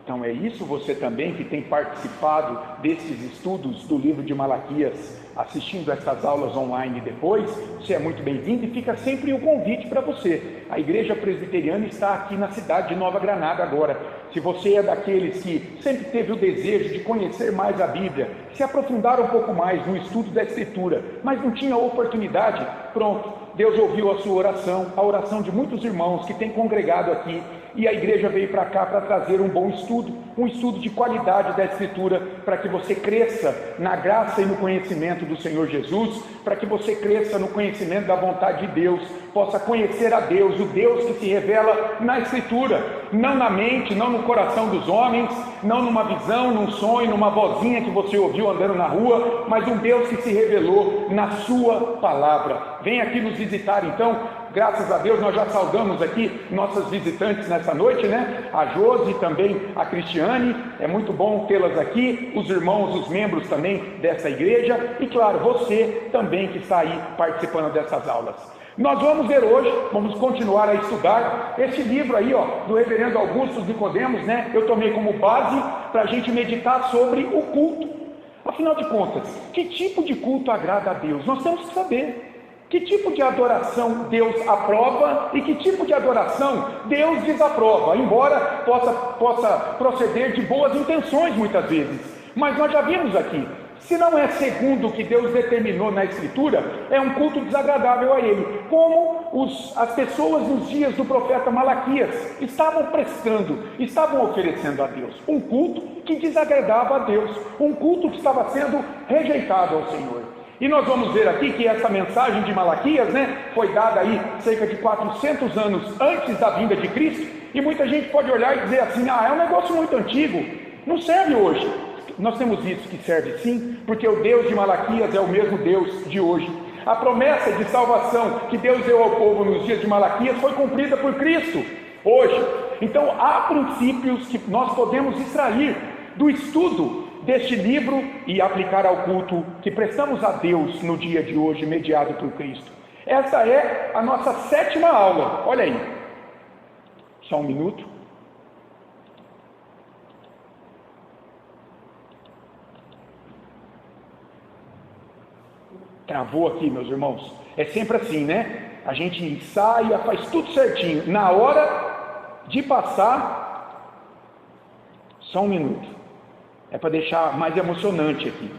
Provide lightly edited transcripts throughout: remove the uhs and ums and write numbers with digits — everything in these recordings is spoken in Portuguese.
Então é isso, você também que tem participado desses estudos do livro de Malaquias, assistindo essas aulas online depois, você é muito bem-vindo e fica sempre o convite para você. A Igreja Presbiteriana está aqui na cidade de Nova Granada agora. Se você é daqueles que sempre teve o desejo de conhecer mais a Bíblia, se aprofundar um pouco mais no estudo da Escritura, mas não tinha oportunidade, pronto, Deus ouviu a sua oração, a oração de muitos irmãos que têm congregado aqui, e a igreja veio para cá para trazer um bom estudo, um estudo de qualidade da Escritura, para que você cresça na graça e no conhecimento do Senhor Jesus, para que você cresça no conhecimento da vontade de Deus, possa conhecer a Deus, o Deus que se revela na Escritura, não na mente, não no coração dos homens, não numa visão, num sonho, numa vozinha que você ouviu andando na rua, mas um Deus que se revelou na sua palavra. Vem aqui nos visitar então. Graças a Deus nós já saudamos aqui nossas visitantes nessa noite, né? A Josi, também a Cristiane, é muito bom tê-las aqui, os irmãos, os membros também dessa igreja, e claro, você também que está aí participando dessas aulas. Nós vamos ver hoje, vamos continuar a estudar esse livro aí, do reverendo Augusto Nicodemos, né? Eu tomei como base para a gente meditar sobre o culto. Afinal de contas, que tipo de culto agrada a Deus? Nós temos que saber. Que tipo de adoração Deus aprova e que tipo de adoração Deus desaprova, embora possa proceder de boas intenções muitas vezes. Mas nós já vimos aqui, se não é segundo o que Deus determinou na Escritura, é um culto desagradável a Ele, como as pessoas nos dias do profeta Malaquias estavam oferecendo a Deus, um culto que desagradava a Deus, um culto que estava sendo rejeitado ao Senhor. E nós vamos ver aqui que essa mensagem de Malaquias, né, foi dada aí cerca de 400 anos antes da vinda de Cristo, e muita gente pode olhar e dizer assim, é um negócio muito antigo, não serve hoje. Nós temos visto que serve sim, porque o Deus de Malaquias é o mesmo Deus de hoje. A promessa de salvação que Deus deu ao povo nos dias de Malaquias foi cumprida por Cristo hoje. Então há princípios que nós podemos extrair do estudo deste livro e aplicar ao culto que prestamos a Deus no dia de hoje, mediado por Cristo. Essa é a nossa 7ª aula. Olha aí. Só um minuto. Travou aqui, meus irmãos. É sempre assim, né? A gente ensaia, faz tudo certinho. Na hora de passar, só um minuto. É para deixar mais emocionante aqui.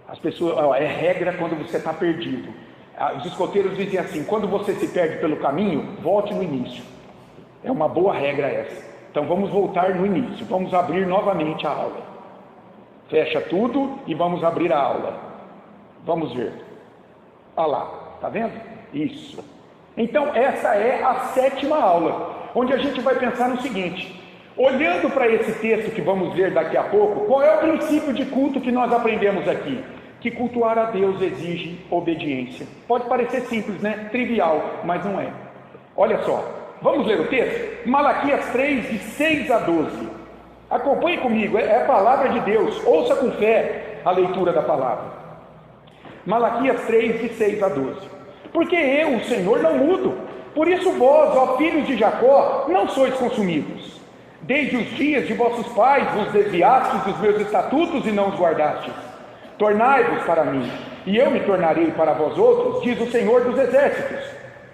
As pessoas, é regra quando você está perdido. Os escoteiros dizem assim, quando você se perde pelo caminho, volte no início. É uma boa regra essa. Então vamos voltar no início, vamos abrir novamente a aula. Fecha tudo e vamos abrir a aula. Vamos ver. Olha lá, tá vendo? Isso. Então essa é a 7ª aula, onde a gente vai pensar no seguinte: olhando para esse texto que vamos ver daqui a pouco, qual é o princípio de culto que nós aprendemos aqui? Que cultuar a Deus exige obediência. Pode parecer simples, né? Trivial, mas não é. Olha só, vamos ler o texto? Malaquias 3, de 6 a 12. Acompanhe comigo, é a palavra de Deus. Ouça com fé a leitura da palavra. Malaquias 3, de 6 a 12. Porque eu, o Senhor, não mudo. Por isso vós, ó filhos de Jacó, não sois consumidos. Desde os dias de vossos pais vos desviastes dos meus estatutos e não os guardastes. Tornai-vos para mim, e eu me tornarei para vós outros, diz o Senhor dos Exércitos.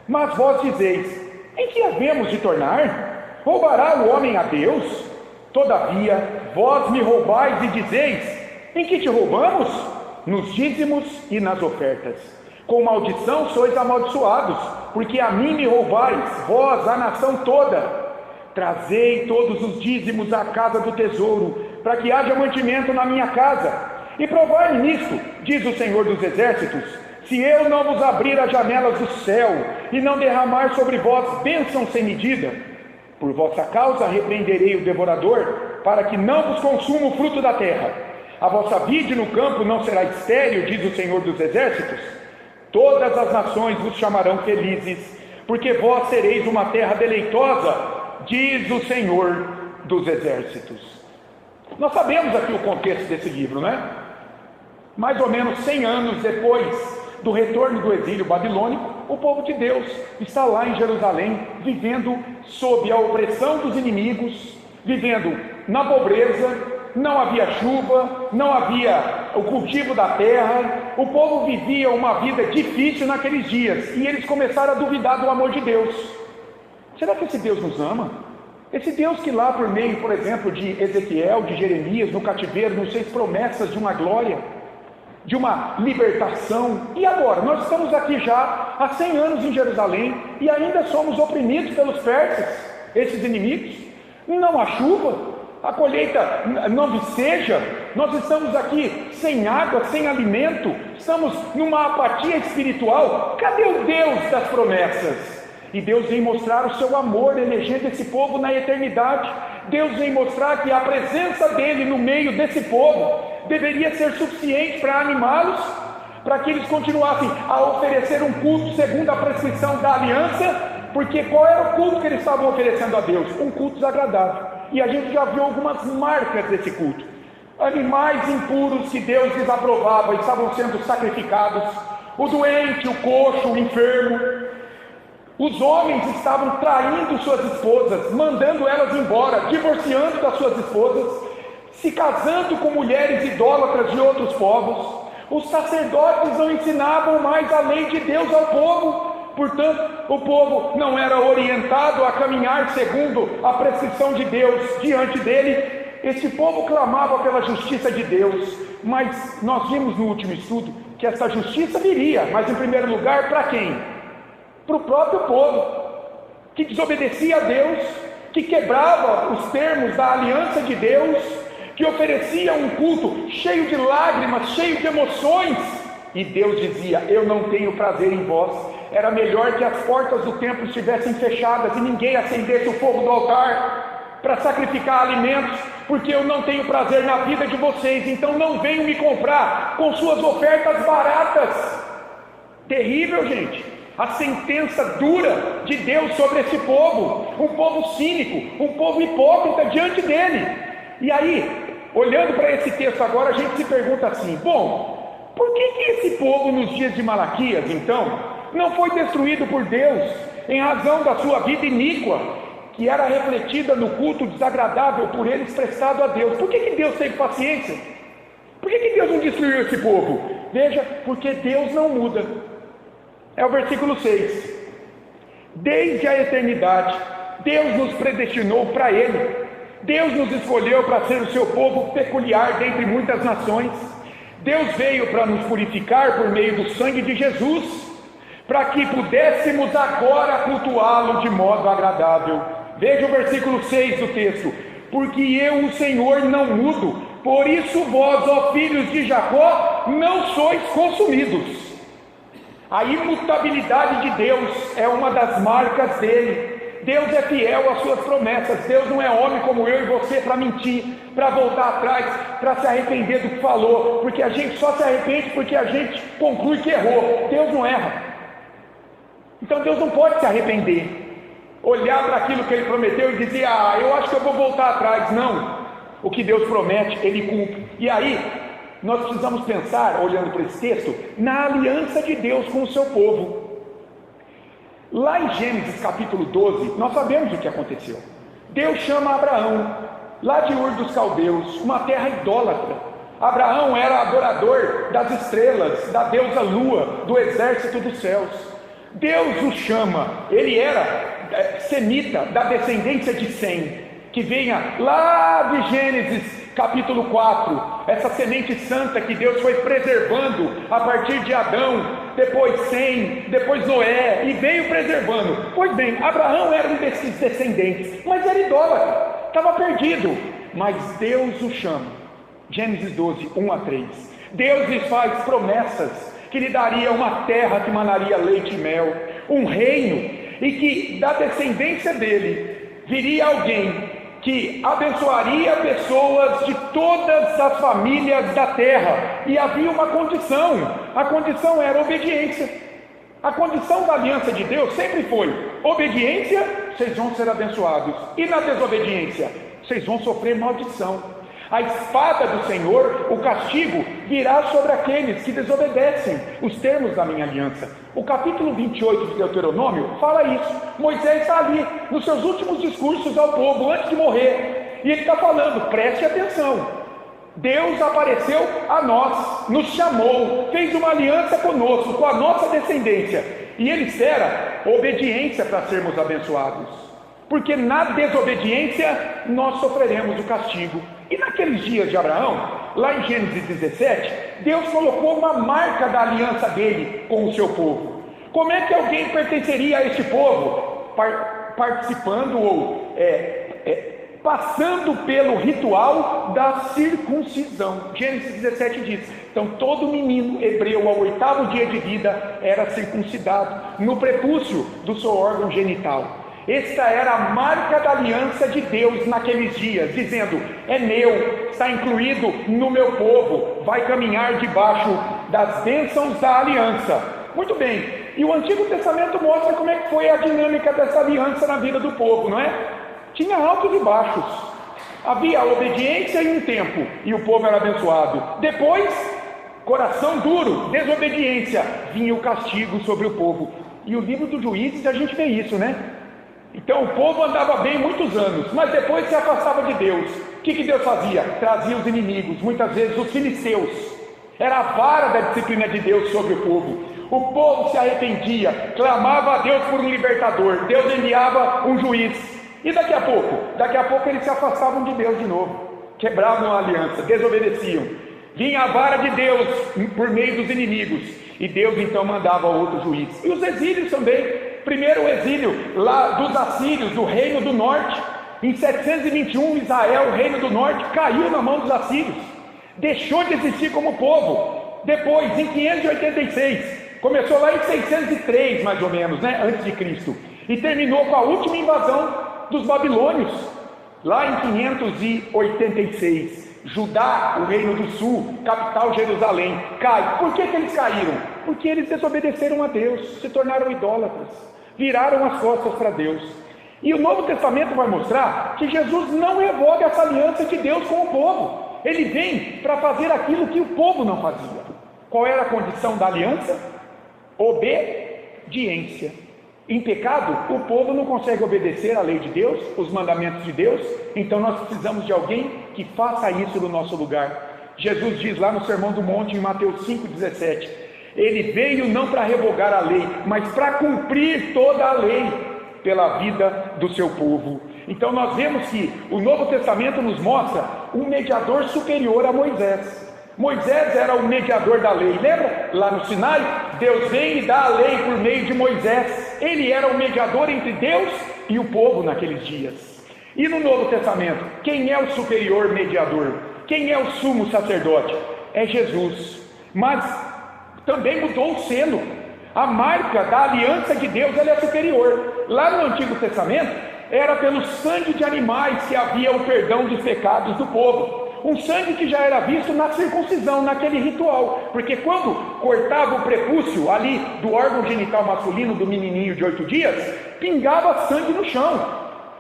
Mas vós dizeis, em que havemos de tornar? Roubará o homem a Deus? Todavia, vós me roubais e dizeis, em que te roubamos? Nos dízimos e nas ofertas. Com maldição sois amaldiçoados, porque a mim me roubais, vós, a nação toda. Trazei todos os dízimos à casa do tesouro, para que haja mantimento na minha casa. E provai-me nisto, diz o Senhor dos Exércitos, se eu não vos abrir as janelas do céu, e não derramar sobre vós bênção sem medida. Por vossa causa repreenderei o devorador, para que não vos consuma o fruto da terra. A vossa vide no campo não será estéril, diz o Senhor dos Exércitos. Todas as nações vos chamarão felizes, porque vós sereis uma terra deleitosa, diz o Senhor dos Exércitos. Nós sabemos aqui o contexto desse livro, né? Mais ou menos 100 anos depois do retorno do exílio babilônico, o povo de Deus está lá em Jerusalém, vivendo sob a opressão dos inimigos, vivendo na pobreza. Não havia chuva, não havia o cultivo da terra, o povo vivia uma vida difícil naqueles dias, e eles começaram a duvidar do amor de Deus. Será que esse Deus nos ama? Esse Deus que lá por meio, por exemplo, de Ezequiel, de Jeremias, no cativeiro, nos fez promessas de uma glória, de uma libertação, e agora? Nós estamos aqui já há 100 anos em Jerusalém, e ainda somos oprimidos pelos persas, esses inimigos. Não há chuva, a colheita não viceja, nós estamos aqui sem água, sem alimento, estamos numa apatia espiritual. Cadê o Deus das promessas? E Deus vem mostrar o seu amor, elegendo esse povo na eternidade. Deus vem mostrar que a presença dele no meio desse povo deveria ser suficiente para animá-los, para que eles continuassem a oferecer um culto segundo a prescrição da aliança. Porque qual era o culto que eles estavam oferecendo a Deus? Um culto desagradável. E a gente já viu algumas marcas desse culto. Animais impuros que Deus desaprovava estavam sendo sacrificados. O doente, o coxo, o enfermo. Os homens estavam traindo suas esposas, mandando elas embora, divorciando das suas esposas, se casando com mulheres idólatras de outros povos. Os sacerdotes não ensinavam mais a lei de Deus ao povo. Portanto, o povo não era orientado a caminhar segundo a prescrição de Deus diante dele. Esse povo clamava pela justiça de Deus, mas nós vimos no último estudo que essa justiça viria, mas em primeiro lugar para quem? Para o próprio povo, que desobedecia a Deus, que quebrava os termos da aliança de Deus, que oferecia um culto cheio de lágrimas, cheio de emoções, e Deus dizia: eu não tenho prazer em vós. Era melhor que as portas do templo estivessem fechadas e ninguém acendesse o fogo do altar para sacrificar alimentos, porque eu não tenho prazer na vida de vocês. Então não venham me comprar com suas ofertas baratas. Terrível, gente, a sentença dura de Deus sobre esse povo, um povo cínico, um povo hipócrita diante dele. E aí, olhando para esse texto agora, a gente se pergunta assim: bom, por que esse povo nos dias de Malaquias, então, não foi destruído por Deus em razão da sua vida iníqua, que era refletida no culto desagradável por eles prestado a Deus? Por que Deus teve paciência? Por que Deus não destruiu esse povo? Veja, porque Deus não muda. É o versículo 6. Desde a eternidade, Deus nos predestinou para Ele. Deus nos escolheu para ser o seu povo peculiar dentre muitas nações. Deus veio para nos purificar por meio do sangue de Jesus, para que pudéssemos agora cultuá-lo de modo agradável. Veja o versículo 6 do texto: porque eu, o Senhor, não mudo, por isso vós, ó filhos de Jacó, não sois consumidos. A imutabilidade de Deus é uma das marcas dele. Deus é fiel às suas promessas. Deus não é homem como eu e você para mentir, para voltar atrás, para se arrepender do que falou, porque a gente só se arrepende porque a gente conclui que errou. Deus não erra. Então Deus não pode se arrepender, olhar para aquilo que Ele prometeu e dizer: eu acho que eu vou voltar atrás. Não, o que Deus promete, Ele cumpre. E aí, nós precisamos pensar, olhando para esse texto, na aliança de Deus com o seu povo. Lá em Gênesis capítulo 12, nós sabemos o que aconteceu. Deus chama Abraão, lá de Ur dos Caldeus, uma terra idólatra. Abraão era adorador das estrelas, da deusa Lua, do exército dos céus. Deus o chama, ele era semita, da descendência de Sem, que venha lá de Gênesis capítulo 4, essa semente santa que Deus foi preservando a partir de Adão, depois Sem, depois Noé, e veio preservando. Pois bem, Abraão era um desses descendentes, mas era idólatra, estava perdido, mas Deus o chama. Gênesis 12, 1 a 3. Deus lhes faz promessas que lhe daria uma terra que manaria leite e mel, um reino, e que da descendência dele viria alguém que abençoaria pessoas de todas as famílias da terra. E havia uma condição, a condição era obediência. A condição da aliança de Deus sempre foi: obediência, vocês vão ser abençoados, e na desobediência, vocês vão sofrer maldição. A espada do Senhor, o castigo, virá sobre aqueles que desobedecem os termos da minha aliança. O capítulo 28 de Deuteronômio fala isso. Moisés está ali, nos seus últimos discursos ao povo, antes de morrer. E ele está falando, preste atenção. Deus apareceu a nós, nos chamou, fez uma aliança conosco, com a nossa descendência. E Ele espera obediência para sermos abençoados. Porque na desobediência nós sofreremos o castigo. E naqueles dias de Abraão, lá em Gênesis 17, Deus colocou uma marca da aliança dele com o seu povo. Como é que alguém pertenceria a este povo? Participando ou passando pelo ritual da circuncisão. Gênesis 17 diz, então todo menino hebreu ao 8º dia de vida era circuncidado no prepúcio do seu órgão genital. Esta era a marca da aliança de Deus naqueles dias, dizendo, é meu, está incluído no meu povo, vai caminhar debaixo das bênçãos da aliança. Muito bem, e o Antigo Testamento mostra como é que foi a dinâmica dessa aliança na vida do povo, não é? Tinha altos e baixos, havia obediência em um tempo, e o povo era abençoado. Depois, coração duro, desobediência, vinha o castigo sobre o povo. E o livro dos Juízes a gente vê isso, né? Então o povo andava bem muitos anos, mas depois se afastava de Deus. O que Deus fazia? Trazia os inimigos, muitas vezes os filisteus. Era a vara da disciplina de Deus sobre o povo. O povo se arrependia, clamava a Deus por um libertador. Deus enviava um juiz. E daqui a pouco eles se afastavam de Deus de novo, quebravam a aliança, desobedeciam. Vinha a vara de Deus por meio dos inimigos, e Deus então mandava outro juiz. E os exílios também. Primeiro o exílio lá dos assírios, do reino do norte. Em 721, Israel, o reino do norte, caiu na mão dos assírios, deixou de existir como povo. Depois, em 586, começou lá em 603 mais ou menos, né, antes de Cristo, e terminou com a última invasão dos babilônios, lá em 586, Judá, o reino do sul, capital Jerusalém, cai. Por que eles caíram? Porque eles desobedeceram a Deus, se tornaram idólatras, viraram as costas para Deus. E o Novo Testamento vai mostrar que Jesus não revoga essa aliança de Deus com o povo. Ele vem para fazer aquilo que o povo não fazia. Qual era a condição da aliança? Obediência. Em pecado, o povo não consegue obedecer à lei de Deus, os mandamentos de Deus, então nós precisamos de alguém que faça isso no nosso lugar. Jesus diz lá no Sermão do Monte, em Mateus 5,17, ele veio não para revogar a lei, mas para cumprir toda a lei pela vida do seu povo. Então nós vemos que o Novo Testamento nos mostra um mediador superior a Moisés. Moisés era o mediador da lei, lembra? Lá no Sinai, Deus vem e dá a lei por meio de Moisés. Ele era o mediador entre Deus e o povo naqueles dias. E no Novo Testamento, quem é o superior mediador? Quem é o sumo sacerdote? É Jesus. Mas também mudou o selo. A marca da aliança de Deus, ela é superior. Lá no Antigo Testamento, era pelo sangue de animais que havia o perdão dos pecados do povo. Um sangue que já era visto na circuncisão, naquele ritual, porque quando cortava o prepúcio ali do órgão genital masculino do menininho de 8 dias, pingava sangue no chão.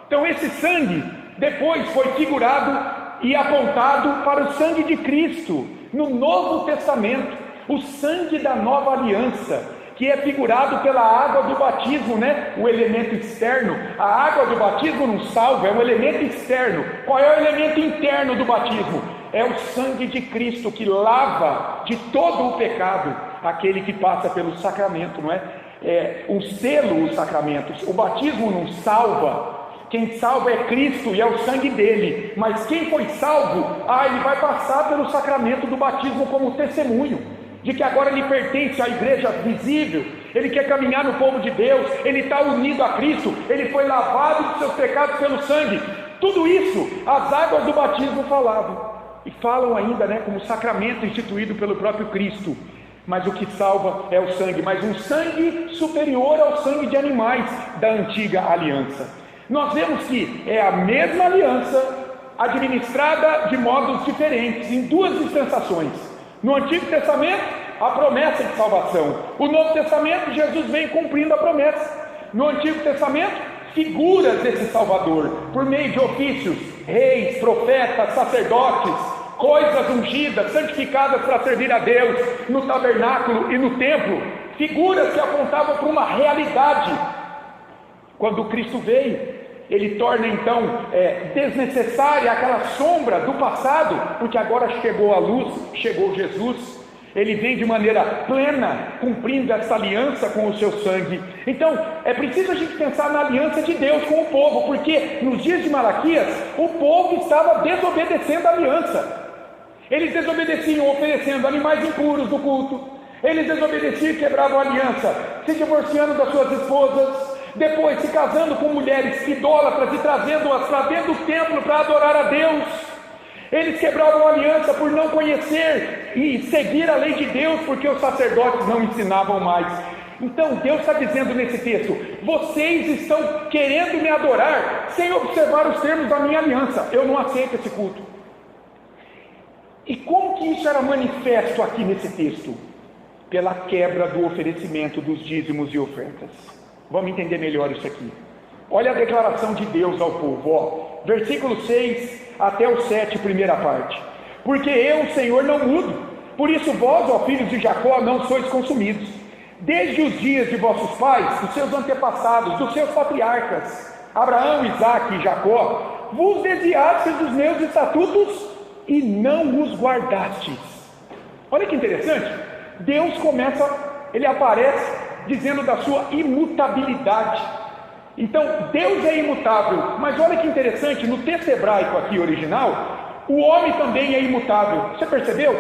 Então esse sangue depois foi figurado e apontado para o sangue de Cristo no Novo Testamento, o sangue da nova aliança, que é figurado pela água do batismo, né? O elemento externo. A água do batismo não salva, é um elemento externo. Qual é o elemento interno do batismo? É o sangue de Cristo que lava de todo o pecado aquele que passa pelo sacramento, não é? É um selo, os sacramentos. O batismo não salva. Quem salva é Cristo e é o sangue dele. Mas quem foi salvo, ele vai passar pelo sacramento do batismo como testemunho de que agora ele pertence à igreja visível, ele quer caminhar no povo de Deus, ele está unido a Cristo, ele foi lavado dos seus pecados pelo sangue. Tudo isso as águas do batismo falavam, e falam ainda, né, como sacramento instituído pelo próprio Cristo. Mas o que salva é o sangue, mas um sangue superior ao sangue de animais da antiga aliança. Nós vemos que é a mesma aliança administrada de modos diferentes, em duas dispensações. No Antigo Testamento, a promessa de salvação. O Novo Testamento, Jesus vem cumprindo a promessa. No Antigo Testamento, figuras desse Salvador, por meio de ofícios, reis, profetas, sacerdotes, coisas ungidas, santificadas para servir a Deus, no tabernáculo e no templo, figuras que apontavam para uma realidade. Quando Cristo veio, Ele torna então desnecessária aquela sombra do passado, porque agora chegou a luz, chegou Jesus. Ele vem de maneira plena, cumprindo essa aliança com o seu sangue. Então, é preciso a gente pensar na aliança de Deus com o povo, porque nos dias de Malaquias, o povo estava desobedecendo a aliança. Eles desobedeciam oferecendo animais impuros do culto. Eles desobedeciam e quebravam a aliança, se divorciando das suas esposas, depois se casando com mulheres idólatras e trazendo-as para dentro do templo para adorar a Deus. Eles quebravam a aliança por não conhecer e seguir a lei de Deus, porque os sacerdotes não ensinavam mais. Então Deus está dizendo nesse texto: vocês estão querendo me adorar sem observar os termos da minha aliança. Eu não aceito esse culto. E como que isso era manifesto aqui nesse texto? Pela quebra do oferecimento dos dízimos e ofertas. Vamos entender melhor isso aqui. Olha a declaração de Deus ao povo, versículo 6 até o 7, primeira parte. Porque eu, o Senhor, não mudo, por isso vós, ó filhos de Jacó, não sois consumidos. Desde os dias de vossos pais, dos seus antepassados, dos seus patriarcas, Abraão, Isaque e Jacó, vos desviastes dos meus estatutos e não os guardastes. Olha que interessante, Deus começa, ele aparece dizendo da sua imutabilidade. Então, Deus é imutável, mas olha que interessante, no texto hebraico aqui original, o homem também é imutável. Você percebeu?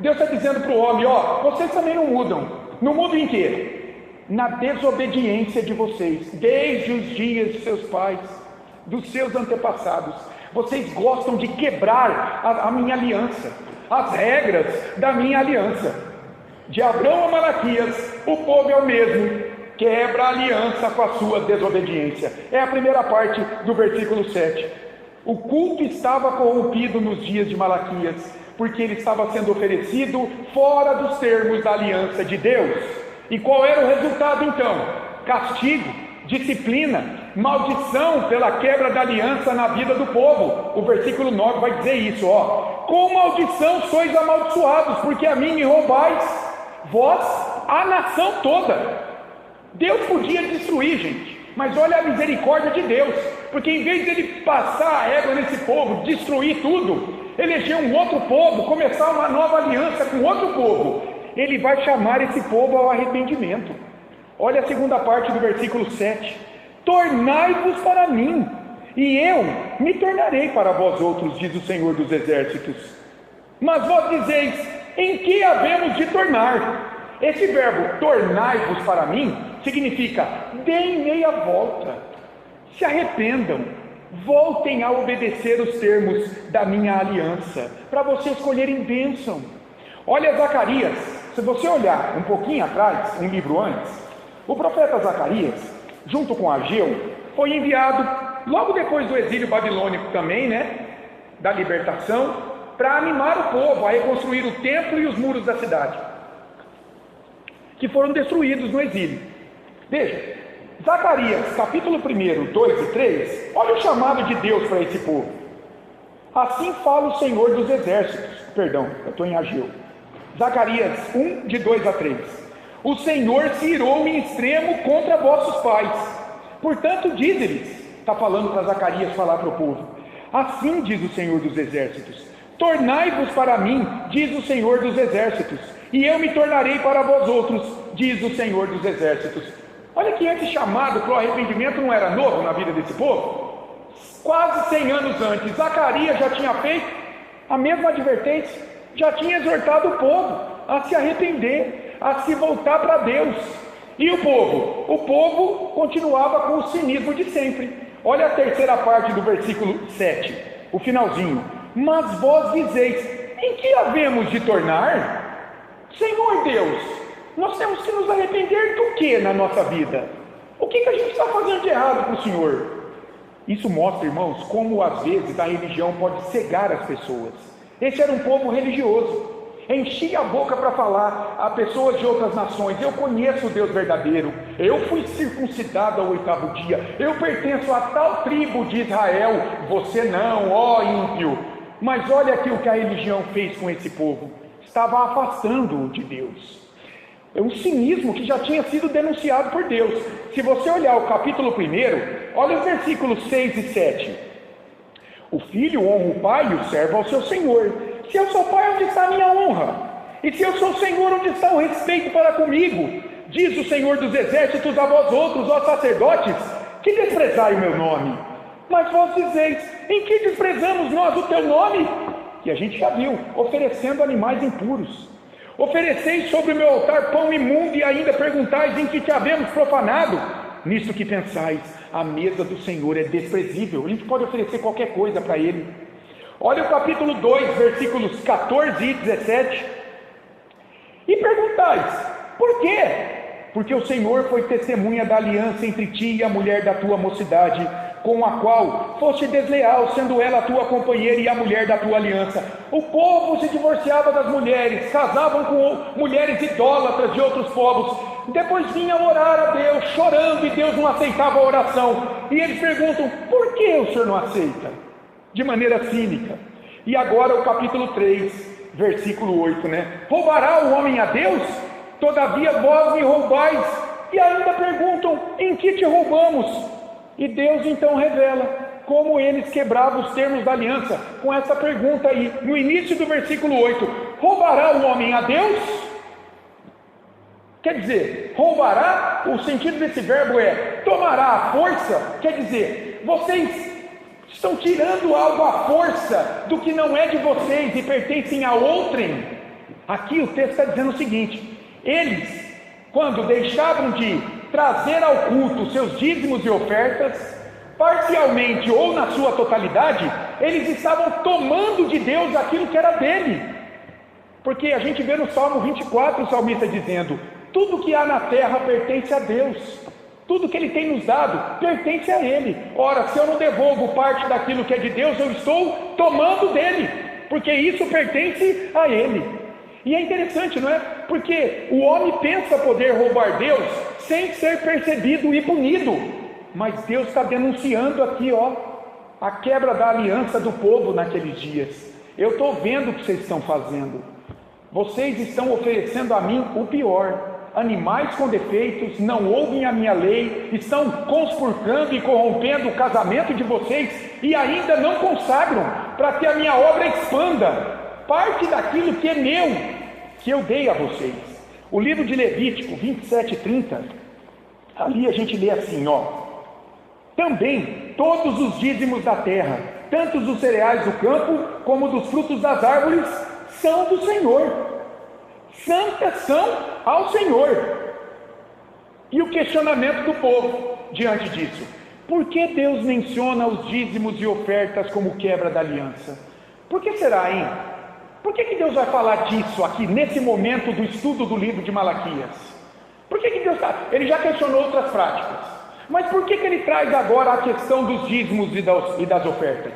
Deus está dizendo para o homem, vocês também não mudam. Não mudam em quê? Na desobediência de vocês, desde os dias de seus pais, dos seus antepassados. Vocês gostam de quebrar a minha aliança, as regras da minha aliança. De Abraão a Malaquias, o povo é o mesmo, quebra a aliança com a sua desobediência. É a primeira parte do versículo 7. O culto estava corrompido nos dias de Malaquias, porque ele estava sendo oferecido fora dos termos da aliança de Deus. E qual era o resultado então? Castigo, disciplina, maldição pela quebra da aliança na vida do povo. O versículo 9 vai dizer isso, com maldição sois amaldiçoados, porque a mim me roubais, vós, a nação toda. Deus podia destruir, gente, mas olha a misericórdia de Deus, porque em vez de ele passar a régua nesse povo, destruir tudo, eleger um outro povo, começar uma nova aliança com outro povo, ele vai chamar esse povo ao arrependimento. Olha a segunda parte do versículo 7. Tornai-vos para mim, e eu me tornarei para vós outros, diz o Senhor dos Exércitos. Mas vós dizeis, em que havemos de tornar? Esse verbo, tornai-vos para mim, significa, deem meia volta, se arrependam, voltem a obedecer os termos da minha aliança, para vocês escolherem bênção. Olha Zacarias, se você olhar um pouquinho atrás, um livro antes, o profeta Zacarias, junto com Ageu, foi enviado, logo depois do exílio babilônico também, da libertação, para animar o povo a reconstruir o templo e os muros da cidade, que foram destruídos no exílio. Veja, Zacarias, capítulo 1, 2 e 3, olha o chamado de Deus para esse povo. Assim fala o Senhor dos Exércitos, eu estou em Ageu. Zacarias 1, de 2 a 3. O Senhor se irou em extremo contra vossos pais, portanto dize-lhes, está falando para Zacarias falar para o povo, assim diz o Senhor dos Exércitos, tornai-vos para mim, diz o Senhor dos Exércitos, e eu me tornarei para vós outros, diz o Senhor dos Exércitos. Olha que esse chamado para o arrependimento não era novo na vida desse povo. Quase 100 anos antes, Zacarias já tinha feito a mesma advertência, já tinha exortado o povo a se arrepender, a se voltar para Deus. E o povo? O povo continuava com o cinismo de sempre. Olha a terceira parte do versículo 7, o finalzinho. Mas vós dizeis, em que havemos de tornar? Senhor Deus, nós temos que nos arrepender do que na nossa vida? O que a gente está fazendo de errado para o Senhor? Isso mostra, irmãos, como às vezes a religião pode cegar as pessoas. Esse era um povo religioso. enchia a boca para falar a pessoas de outras nações: eu conheço o Deus verdadeiro, eu fui circuncidado ao 8º dia, eu pertenço a tal tribo de Israel, você não, ó ímpio. Mas olha aqui o que a religião fez com esse povo: estava afastando-o de Deus. É um cinismo que já tinha sido denunciado por Deus. Se você olhar o capítulo 1, olha os versículos 6 e 7. O filho honra o pai e o servo ao seu senhor. Se eu sou pai, onde está a minha honra? E se eu sou senhor, onde está o respeito para comigo? Diz o Senhor dos exércitos a vós outros, ó sacerdotes, que desprezai o meu nome. Mas vós dizeis: em que desprezamos nós o teu nome? Que a gente já viu, oferecendo animais impuros. Ofereceis sobre o meu altar pão imundo, e ainda perguntais: em que te havemos profanado? Nisto que pensais: a mesa do Senhor é desprezível. A gente pode oferecer qualquer coisa para Ele. Olha o capítulo 2, versículos 14 e 17. E perguntais: por quê? Porque o Senhor foi testemunha da aliança entre ti e a mulher da tua mocidade, com a qual foste desleal, sendo ela a tua companheira e a mulher da tua aliança. O povo se divorciava das mulheres, casavam com mulheres idólatras de outros povos, depois vinham orar a Deus, chorando, e Deus não aceitava a oração. E eles perguntam: por que o Senhor não aceita? De maneira cínica. E agora o capítulo 3, versículo 8, roubará o homem a Deus? Todavia vós me roubais. E ainda perguntam: em que te roubamos? E Deus então revela como eles quebravam os termos da aliança, com essa pergunta aí, no início do versículo 8: roubará o homem a Deus? Quer dizer, roubará, o sentido desse verbo é tomará a força. Quer dizer, vocês estão tirando algo à força do que não é de vocês e pertencem a outrem. Aqui o texto está dizendo o seguinte: eles, quando deixavam de trazer ao culto seus dízimos e ofertas, parcialmente ou na sua totalidade, eles estavam tomando de Deus aquilo que era dele. Porque a gente vê no Salmo 24 o salmista dizendo: tudo que há na terra pertence a Deus, tudo que Ele tem nos dado pertence a Ele. Ora, se eu não devolvo parte daquilo que é de Deus, eu estou tomando dele, porque isso pertence a Ele. E é interessante, não é? Porque o homem pensa poder roubar Deus sem ser percebido e punido, mas Deus está denunciando aqui, a quebra da aliança do povo naqueles dias. Eu estou vendo o que vocês estão fazendo. Vocês estão oferecendo a mim o pior: animais com defeitos, não ouvem a minha lei, estão conspurcando e corrompendo o casamento de vocês, e ainda não consagram para que a minha obra expanda parte daquilo que é meu, que eu dei a vocês. O livro de Levítico 27:30, ali a gente lê assim, também todos os dízimos da terra, tanto dos cereais do campo como dos frutos das árvores, são do Senhor. Santas são ao Senhor. E o questionamento do povo diante disso: por que Deus menciona os dízimos e ofertas como quebra da aliança? Por que será, hein? Por que Deus vai falar disso aqui, nesse momento do estudo do livro de Malaquias? Por que Deus está... Ele já questionou outras práticas, mas por que Ele traz agora a questão dos dízimos e das ofertas?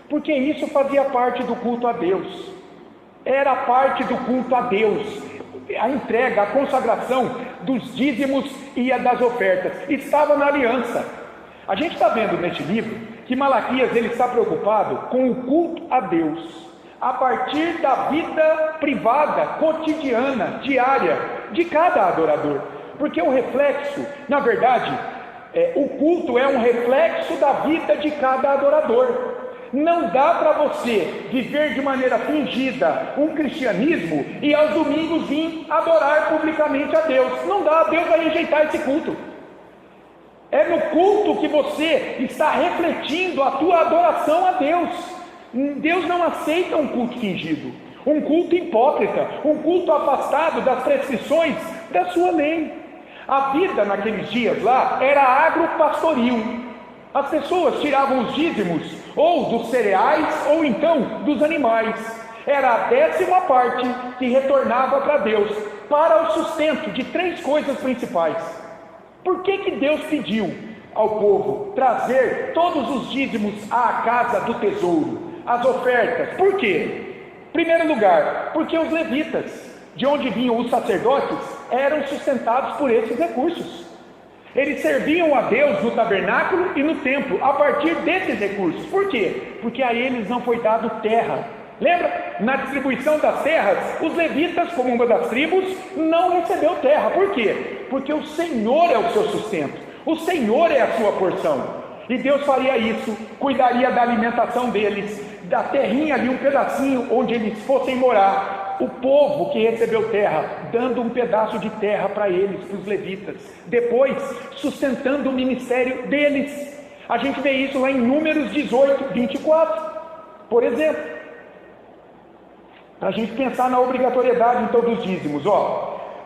Porque isso fazia parte do culto a Deus. Era parte do culto a Deus. A entrega, a consagração dos dízimos e das ofertas estava na aliança. A gente está vendo neste livro que Malaquias ele está preocupado com o culto a Deus a partir da vida privada, cotidiana, diária de cada adorador. Porque o reflexo, na verdade, o culto é um reflexo da vida de cada adorador. Não dá para você viver de maneira fingida um cristianismo e aos domingos vir adorar publicamente a Deus. Não dá, Deus vai rejeitar esse culto. É no culto que você está refletindo a tua adoração a Deus. Deus não aceita um culto fingido, um culto hipócrita, um culto afastado das prescrições da sua lei. A vida naqueles dias lá era agropastoril. As pessoas tiravam os dízimos ou dos cereais ou então dos animais. Era a 10ª parte que retornava para Deus, para o sustento de 3 coisas principais. Por que Deus pediu ao povo trazer todos os dízimos à casa do tesouro, as ofertas? Por quê? Primeiro lugar, porque os levitas, de onde vinham os sacerdotes, eram sustentados por esses recursos. Eles serviam a Deus no tabernáculo e no templo, a partir desses recursos. Por quê? Porque a eles não foi dado terra. Lembra? Na distribuição das terras, os levitas, como uma das tribos, não recebeu terra. Por quê? Porque o Senhor é o seu sustento. O Senhor é a sua porção. E Deus faria isso, cuidaria da alimentação deles, da terrinha ali, um pedacinho onde eles fossem morar. O povo que recebeu terra, dando um pedaço de terra para eles, para os levitas. Depois, sustentando o ministério deles. A gente vê isso lá em Números 18, 24, por exemplo. Para a gente pensar na obrigatoriedade então dos dízimos.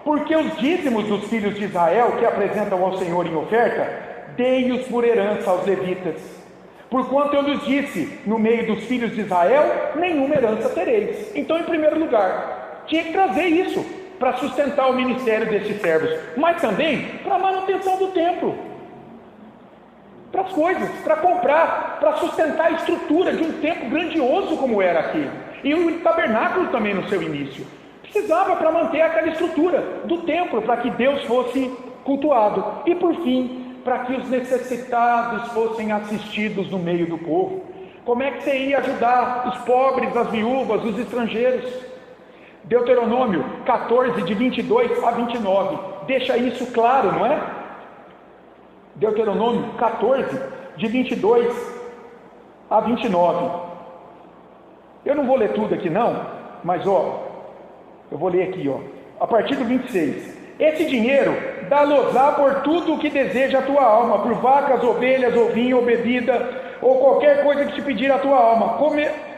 Porque os dízimos dos filhos de Israel, que apresentam ao Senhor em oferta, dei-os por herança aos levitas. Porquanto eu lhes disse, no meio dos filhos de Israel, nenhuma herança tereis. Então, em primeiro lugar, tinha que trazer isso, para sustentar o ministério desses servos, mas também para a manutenção do templo, para as coisas, para comprar, para sustentar a estrutura de um templo grandioso como era aqui, e o tabernáculo também no seu início, precisava para manter aquela estrutura do templo, para que Deus fosse cultuado, e por fim, para que os necessitados fossem assistidos no meio do povo. Como é que você ia ajudar os pobres, as viúvas, os estrangeiros? Deuteronômio 14, de 22 a 29, deixa isso claro, não é? Deuteronômio 14, de 22 a 29. Eu não vou ler tudo aqui não, mas eu vou ler aqui, a partir do 26. Esse dinheiro dá-los-á por tudo o que deseja a tua alma, por vacas, ovelhas, ou vinho, ou bebida, ou qualquer coisa que te pedir a tua alma.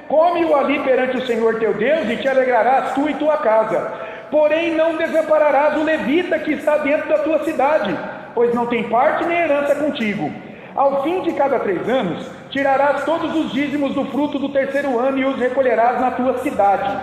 Come-o ali perante o Senhor teu Deus, e te alegrarás tu e tua casa. Porém não desampararás o levita que está dentro da tua cidade, pois não tem parte nem herança contigo. Ao fim de cada 3 anos, tirarás todos os dízimos do fruto do 3º ano e os recolherás na tua cidade.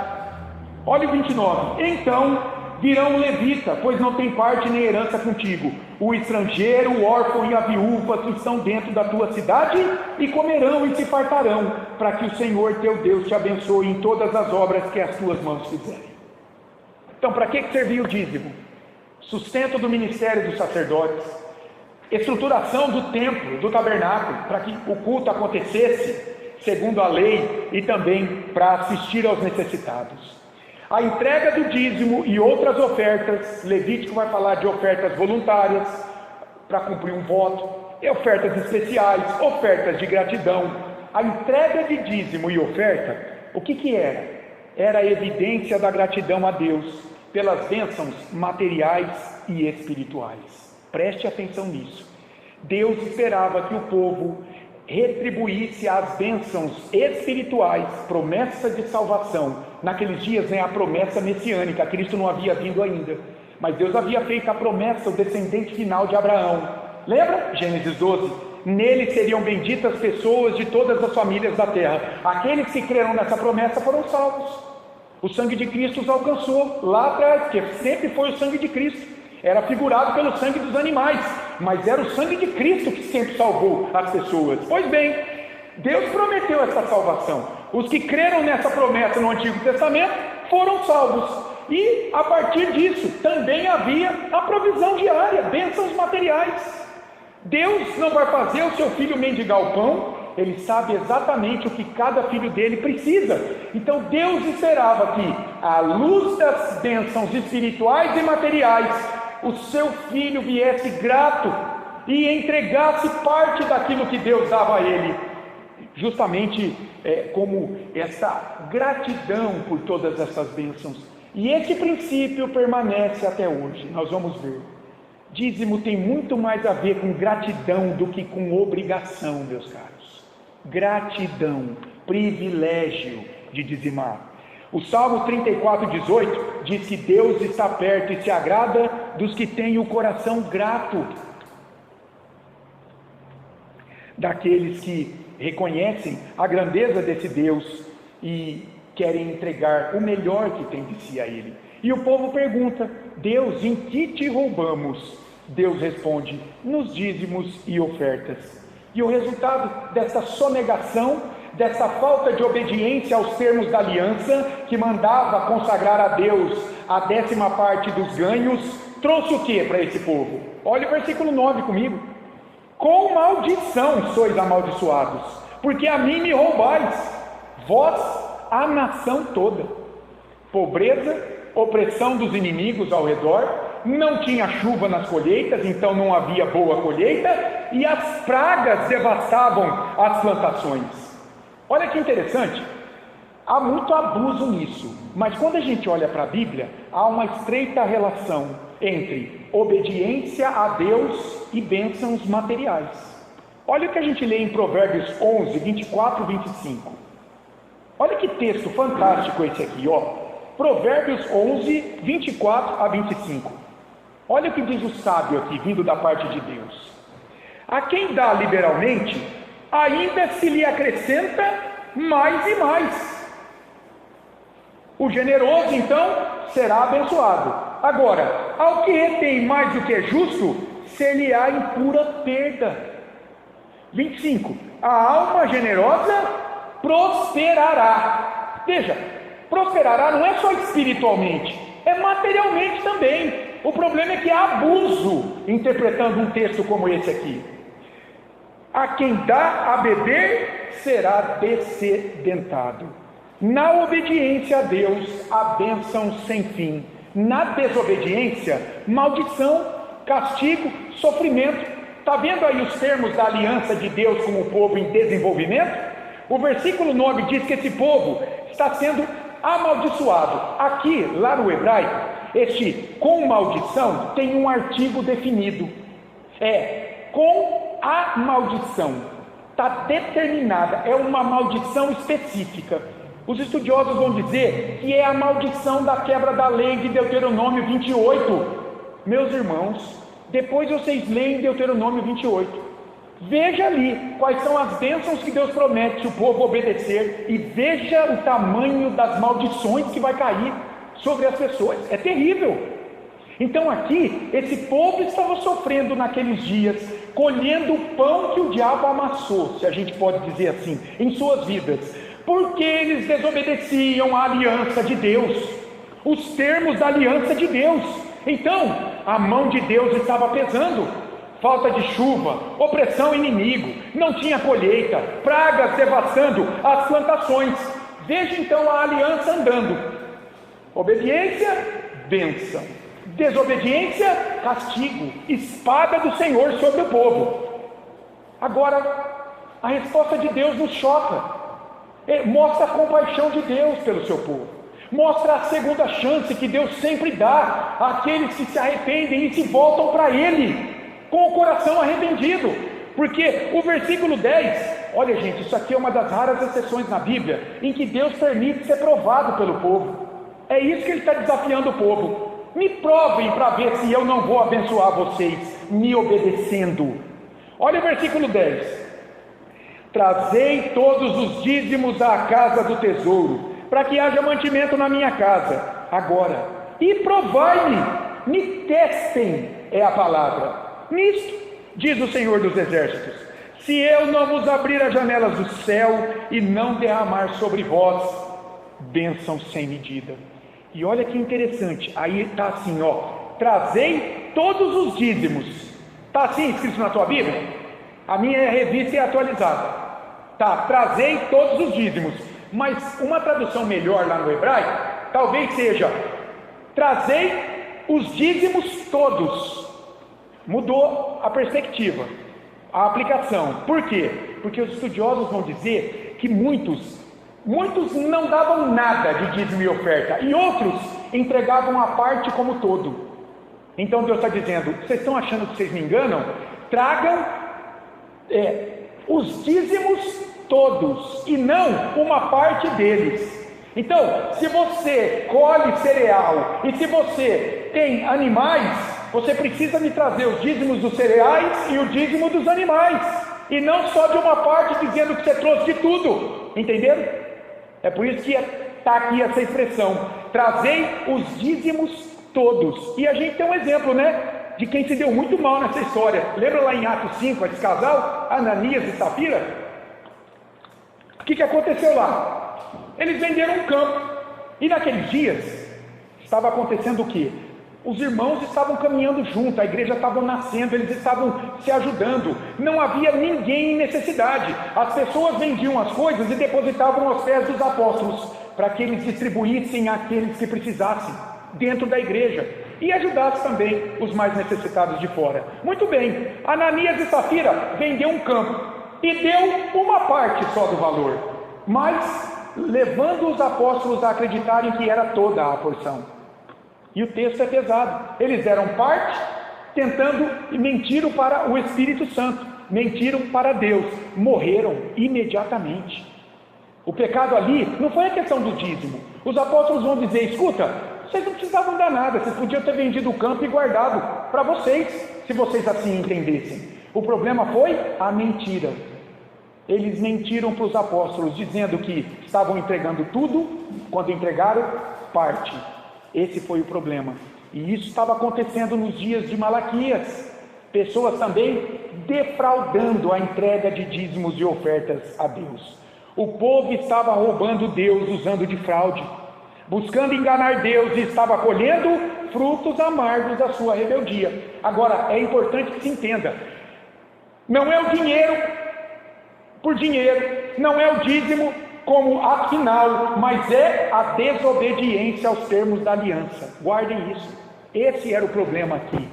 Olha o 29. Então virão o levita, pois não tem parte nem herança contigo, o estrangeiro, o órfão e a viúva que estão dentro da tua cidade, e comerão e se fartarão, para que o Senhor teu Deus te abençoe em todas as obras que as tuas mãos fizerem. Então, para que servia o dízimo? Sustento do ministério dos sacerdotes, estruturação do templo, do tabernáculo, para que o culto acontecesse segundo a lei, e também para assistir aos necessitados. A entrega do dízimo e outras ofertas, Levítico vai falar de ofertas voluntárias, para cumprir um voto, e ofertas especiais, ofertas de gratidão. A entrega de dízimo e oferta, o que era? Era a evidência da gratidão a Deus, pelas bênçãos materiais e espirituais. Preste atenção nisso. Deus esperava que o povo retribuísse as bênçãos espirituais, promessa de salvação. Naqueles dias, a promessa messiânica, Cristo não havia vindo ainda, mas Deus havia feito a promessa, o descendente final de Abraão. Lembra? Gênesis 12. Nele seriam benditas pessoas de todas as famílias da terra. Aqueles que creram nessa promessa foram salvos. O sangue de Cristo os alcançou lá atrás, que sempre foi o sangue de Cristo. Era figurado pelo sangue dos animais, mas era o sangue de Cristo que sempre salvou as pessoas. Pois bem, Deus prometeu essa salvação. Os que creram nessa promessa no Antigo Testamento foram salvos. E a partir disso também havia a provisão diária, bênçãos materiais. Deus não vai fazer o seu filho mendigar o pão, Ele sabe exatamente o que cada filho dele precisa. Então Deus esperava que, à luz das bênçãos espirituais e materiais, o seu filho viesse grato e entregasse parte daquilo que Deus dava a ele, justamente como essa gratidão por todas essas bênçãos. E esse princípio permanece até hoje. Nós vamos ver. Dízimo tem muito mais a ver com gratidão do que com obrigação, meus caros. Gratidão, privilégio de dizimar. O Salmo 34:18 diz que Deus está perto e se agrada dos que têm o coração grato, daqueles que reconhecem a grandeza desse Deus e querem entregar o melhor que tem de si a Ele. E o povo pergunta: Deus, em que te roubamos? Deus responde: nos dízimos e ofertas. E o resultado dessa sonegação, dessa falta de obediência aos termos da aliança, que mandava consagrar a Deus a 10ª parte dos ganhos, trouxe o que para esse povo? Olha o versículo 9 comigo. Com maldição sois amaldiçoados, porque a mim me roubais, vós, a nação toda. Pobreza, opressão dos inimigos ao redor, não tinha chuva nas colheitas, então não havia boa colheita, e as pragas devastavam as plantações. Olha que interessante, há muito abuso nisso, mas quando a gente olha para a Bíblia, há uma estreita relação entre obediência a Deus e bênçãos materiais. Olha o que a gente lê em Provérbios 11, 24 e 25. Olha que texto fantástico esse aqui, ó. Provérbios 11, 24 a 25. Olha o que diz o sábio aqui, vindo da parte de Deus. A quem dá liberalmente, ainda se lhe acrescenta mais e mais. O generoso, então, será abençoado. Agora, ao que retém mais do que é justo, ser-lhe-á em pura perda. 25. A alma generosa prosperará. Veja, prosperará não é só espiritualmente, é materialmente também. O problema é que há abuso, interpretando um texto como esse aqui. A quem dá a beber será descedentado. Na obediência a Deus, há bênção sem fim. Na desobediência, maldição, castigo, sofrimento. Está vendo aí os termos da aliança de Deus com o povo em desenvolvimento? O versículo 9 diz que esse povo está sendo amaldiçoado. Aqui, lá no hebraico, este com maldição tem um artigo definido. É com a maldição. Está determinada, é uma maldição específica. Os estudiosos vão dizer que é a maldição da quebra da lei de Deuteronômio 28. Meus irmãos, depois vocês leem Deuteronômio 28. Veja ali quais são as bênçãos que Deus promete se o povo obedecer, e veja o tamanho das maldições que vai cair sobre as pessoas. É terrível. Então aqui, esse povo estava sofrendo naqueles dias, colhendo o pão que o diabo amassou, se a gente pode dizer assim, em suas vidas, porque eles desobedeciam à aliança de Deus, os termos da aliança de Deus. Então, a mão de Deus estava pesando. Falta de chuva, opressão inimigo, não tinha colheita, pragas devastando as plantações. Veja então a aliança andando. Obediência, bênção. Desobediência, castigo. Espada do Senhor sobre o povo. Agora, a resposta de Deus nos choca. Mostra a compaixão de Deus pelo seu povo. Mostra a segunda chance que Deus sempre dá àqueles que se arrependem e se voltam para Ele, com o coração arrependido. Porque o versículo 10, olha gente, isso aqui é uma das raras exceções na Bíblia em que Deus permite ser provado pelo povo. É isso que Ele está desafiando o povo. Me provem para ver se eu não vou abençoar vocês me obedecendo. Olha o versículo 10. Trazei todos os dízimos à casa do tesouro, para que haja mantimento na minha casa. Agora, e provai-me, me testem, é a palavra. Nisto, diz o Senhor dos Exércitos, se eu não vos abrir as janelas do céu e não derramar sobre vós bênção sem medida. E olha que interessante, aí está assim, ó, trazei todos os dízimos. Está assim escrito na tua Bíblia? A minha é revista e atualizada. Tá, trazei todos os dízimos. Mas uma tradução melhor lá no hebraico, talvez seja, trazei os dízimos todos. Mudou a perspectiva, a aplicação. Por quê? Porque os estudiosos vão dizer que muitos não davam nada de dízimo e oferta, e outros entregavam a parte como todo. Então Deus está dizendo, vocês estão achando que vocês me enganam? Tragam os dízimos todos, e não uma parte deles. Então, se você colhe cereal, e se você tem animais, você precisa me trazer os dízimos dos cereais e o dízimo dos animais, e não só de uma parte dizendo que você trouxe de tudo. Entenderam? É por isso que está aqui essa expressão, trazei os dízimos todos. E a gente tem um exemplo, né, de quem se deu muito mal nessa história. Lembra lá em Atos 5, esse casal, Ananias e Safira? O que aconteceu lá? Eles venderam um campo, e naqueles dias estava acontecendo o quê? Os irmãos estavam caminhando junto, a igreja estava nascendo, eles estavam se ajudando, não havia ninguém em necessidade. As pessoas vendiam as coisas e depositavam aos pés dos apóstolos, para que eles distribuíssem àqueles que precisassem, dentro da igreja, e ajudassem também os mais necessitados de fora. Muito bem, Ananias e Safira vendeu um campo, e deu uma parte só do valor, mas levando os apóstolos a acreditarem que era toda a porção. E o texto é pesado. Eles deram parte, tentando e mentiram para o Espírito Santo, mentiram para Deus, morreram imediatamente. O pecado ali não foi a questão do dízimo. Os apóstolos vão dizer: escuta, vocês não precisavam dar nada, vocês podiam ter vendido o campo e guardado para vocês, se vocês assim entendessem. O problema foi a mentira. Eles mentiram para os apóstolos, dizendo que estavam entregando tudo, quando entregaram parte. Esse foi o problema. E isso estava acontecendo nos dias de Malaquias. Pessoas também defraudando a entrega de dízimos e ofertas a Deus. O povo estava roubando Deus usando de fraude, buscando enganar Deus, e estava colhendo frutos amargos da sua rebeldia. Agora, é importante que se entenda: não é o dinheiro por dinheiro, não é o dízimo como ato final, mas é a desobediência aos termos da aliança. Guardem isso. Esse era o problema aqui.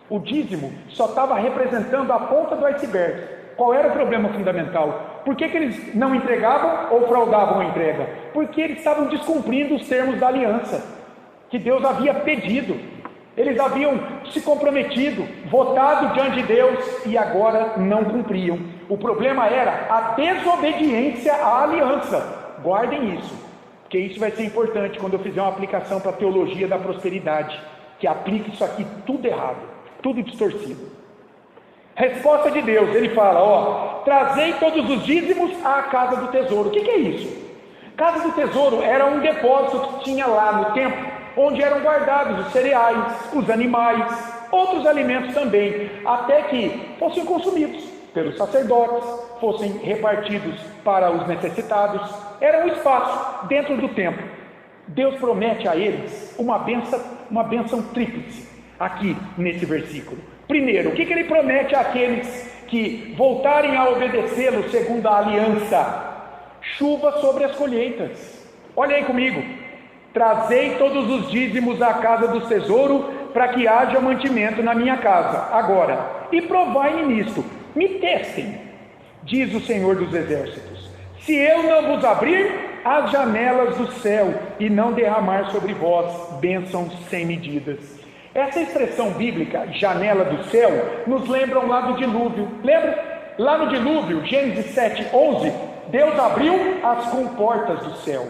O dízimo só estava representando a ponta do iceberg. Qual era o problema fundamental? Por que eles não entregavam ou fraudavam a entrega? Porque eles estavam descumprindo os termos da aliança que Deus havia pedido. Eles haviam se comprometido, votado diante de Deus, e agora não cumpriam. O problema era a desobediência à aliança. Guardem isso, porque isso vai ser importante quando eu fizer uma aplicação para a teologia da prosperidade, que aplique isso aqui tudo errado, tudo distorcido. Resposta de Deus, ele fala: trazei todos os dízimos à casa do tesouro. O que é isso? Casa do tesouro era um depósito que tinha lá no templo, onde eram guardados os cereais, os animais, outros alimentos também, até que fossem consumidos pelos sacerdotes, fossem repartidos para os necessitados. Era um espaço dentro do templo. Deus promete a eles uma bênção tríplice aqui nesse versículo. Primeiro, o que ele promete àqueles que voltarem a obedecê-lo segundo a aliança? Chuva sobre as colheitas. Olha aí comigo: trazei todos os dízimos à casa do tesouro, para que haja mantimento na minha casa. Agora, e provai-me nisto, me testem, diz o Senhor dos Exércitos, se eu não vos abrir as janelas do céu e não derramar sobre vós bênçãos sem medidas. Essa expressão bíblica, janela do céu, nos lembra lá do dilúvio. Lembra? Lá no dilúvio, Gênesis 7:11, Deus abriu as comportas do céu.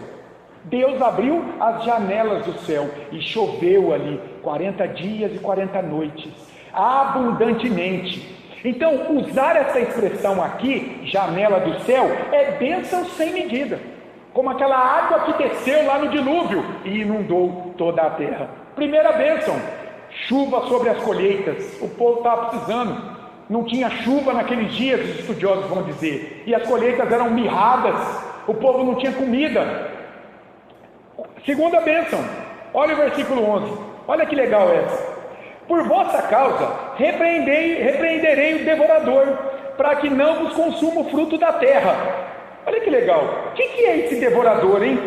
Deus abriu as janelas do céu e choveu ali 40 dias e 40 noites, abundantemente. Então, usar essa expressão aqui, janela do céu, é bênção sem medida, como aquela água que desceu lá no dilúvio e inundou toda a terra. Primeira bênção: chuva sobre as colheitas. O povo estava precisando, não tinha chuva naqueles dias, os estudiosos vão dizer, e as colheitas eram mirradas, o povo não tinha comida. Segunda bênção, olha o versículo 11, olha que legal essa: por vossa causa repreenderei o devorador, para que não vos consuma o fruto da terra. Olha que legal. O que é esse devorador, hein?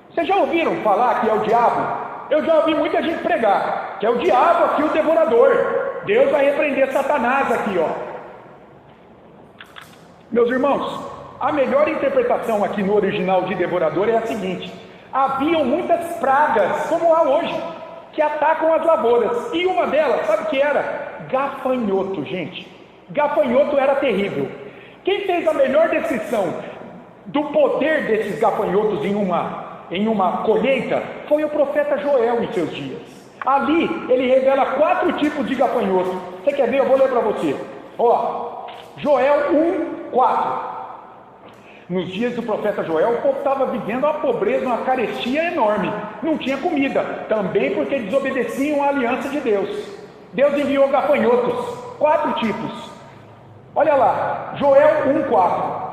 Vocês já ouviram falar que é o diabo? Eu já ouvi muita gente pregar que é o diabo aqui, o devorador. Deus vai repreender Satanás aqui, ó. Meus irmãos, a melhor interpretação aqui no original de devorador é a seguinte: haviam muitas pragas, como há hoje, que atacam as lavouras, e uma delas, sabe o que era? Gafanhoto, gente. Gafanhoto era terrível. Quem fez a melhor descrição do poder desses gafanhotos em uma colheita foi o profeta Joel em seus dias. Ali ele revela 4 tipos de gafanhoto. Você quer ver? Eu vou ler para você. Ó, Joel 1:4. Nos dias do profeta Joel, o povo estava vivendo uma pobreza, uma carestia enorme, não tinha comida, também porque desobedeciam a aliança de Deus. Deus enviou gafanhotos, 4 tipos. Olha lá, Joel 1:4.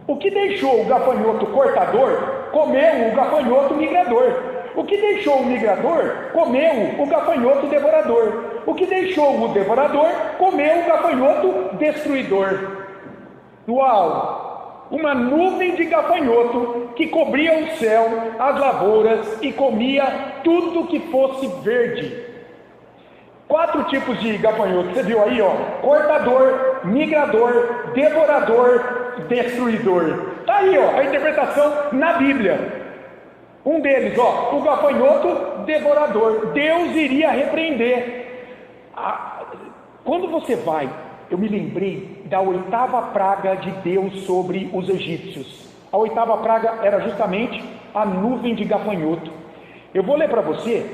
O que deixou o gafanhoto cortador, comeu o gafanhoto migrador. O que deixou o migrador, comeu o gafanhoto devorador. O que deixou o devorador, comeu o gafanhoto destruidor. Uau! Uma nuvem de gafanhoto que cobria o céu, as lavouras e comia tudo que fosse verde. 4 tipos de gafanhoto, você viu aí, ó: cortador, migrador, devorador, destruidor. Está aí, ó, a interpretação na Bíblia. Um deles, ó, o gafanhoto devorador. Deus iria repreender. Quando você vai, eu me lembrei da 8ª praga de Deus sobre os egípcios. A 8ª praga era justamente a nuvem de gafanhoto. Eu vou ler para você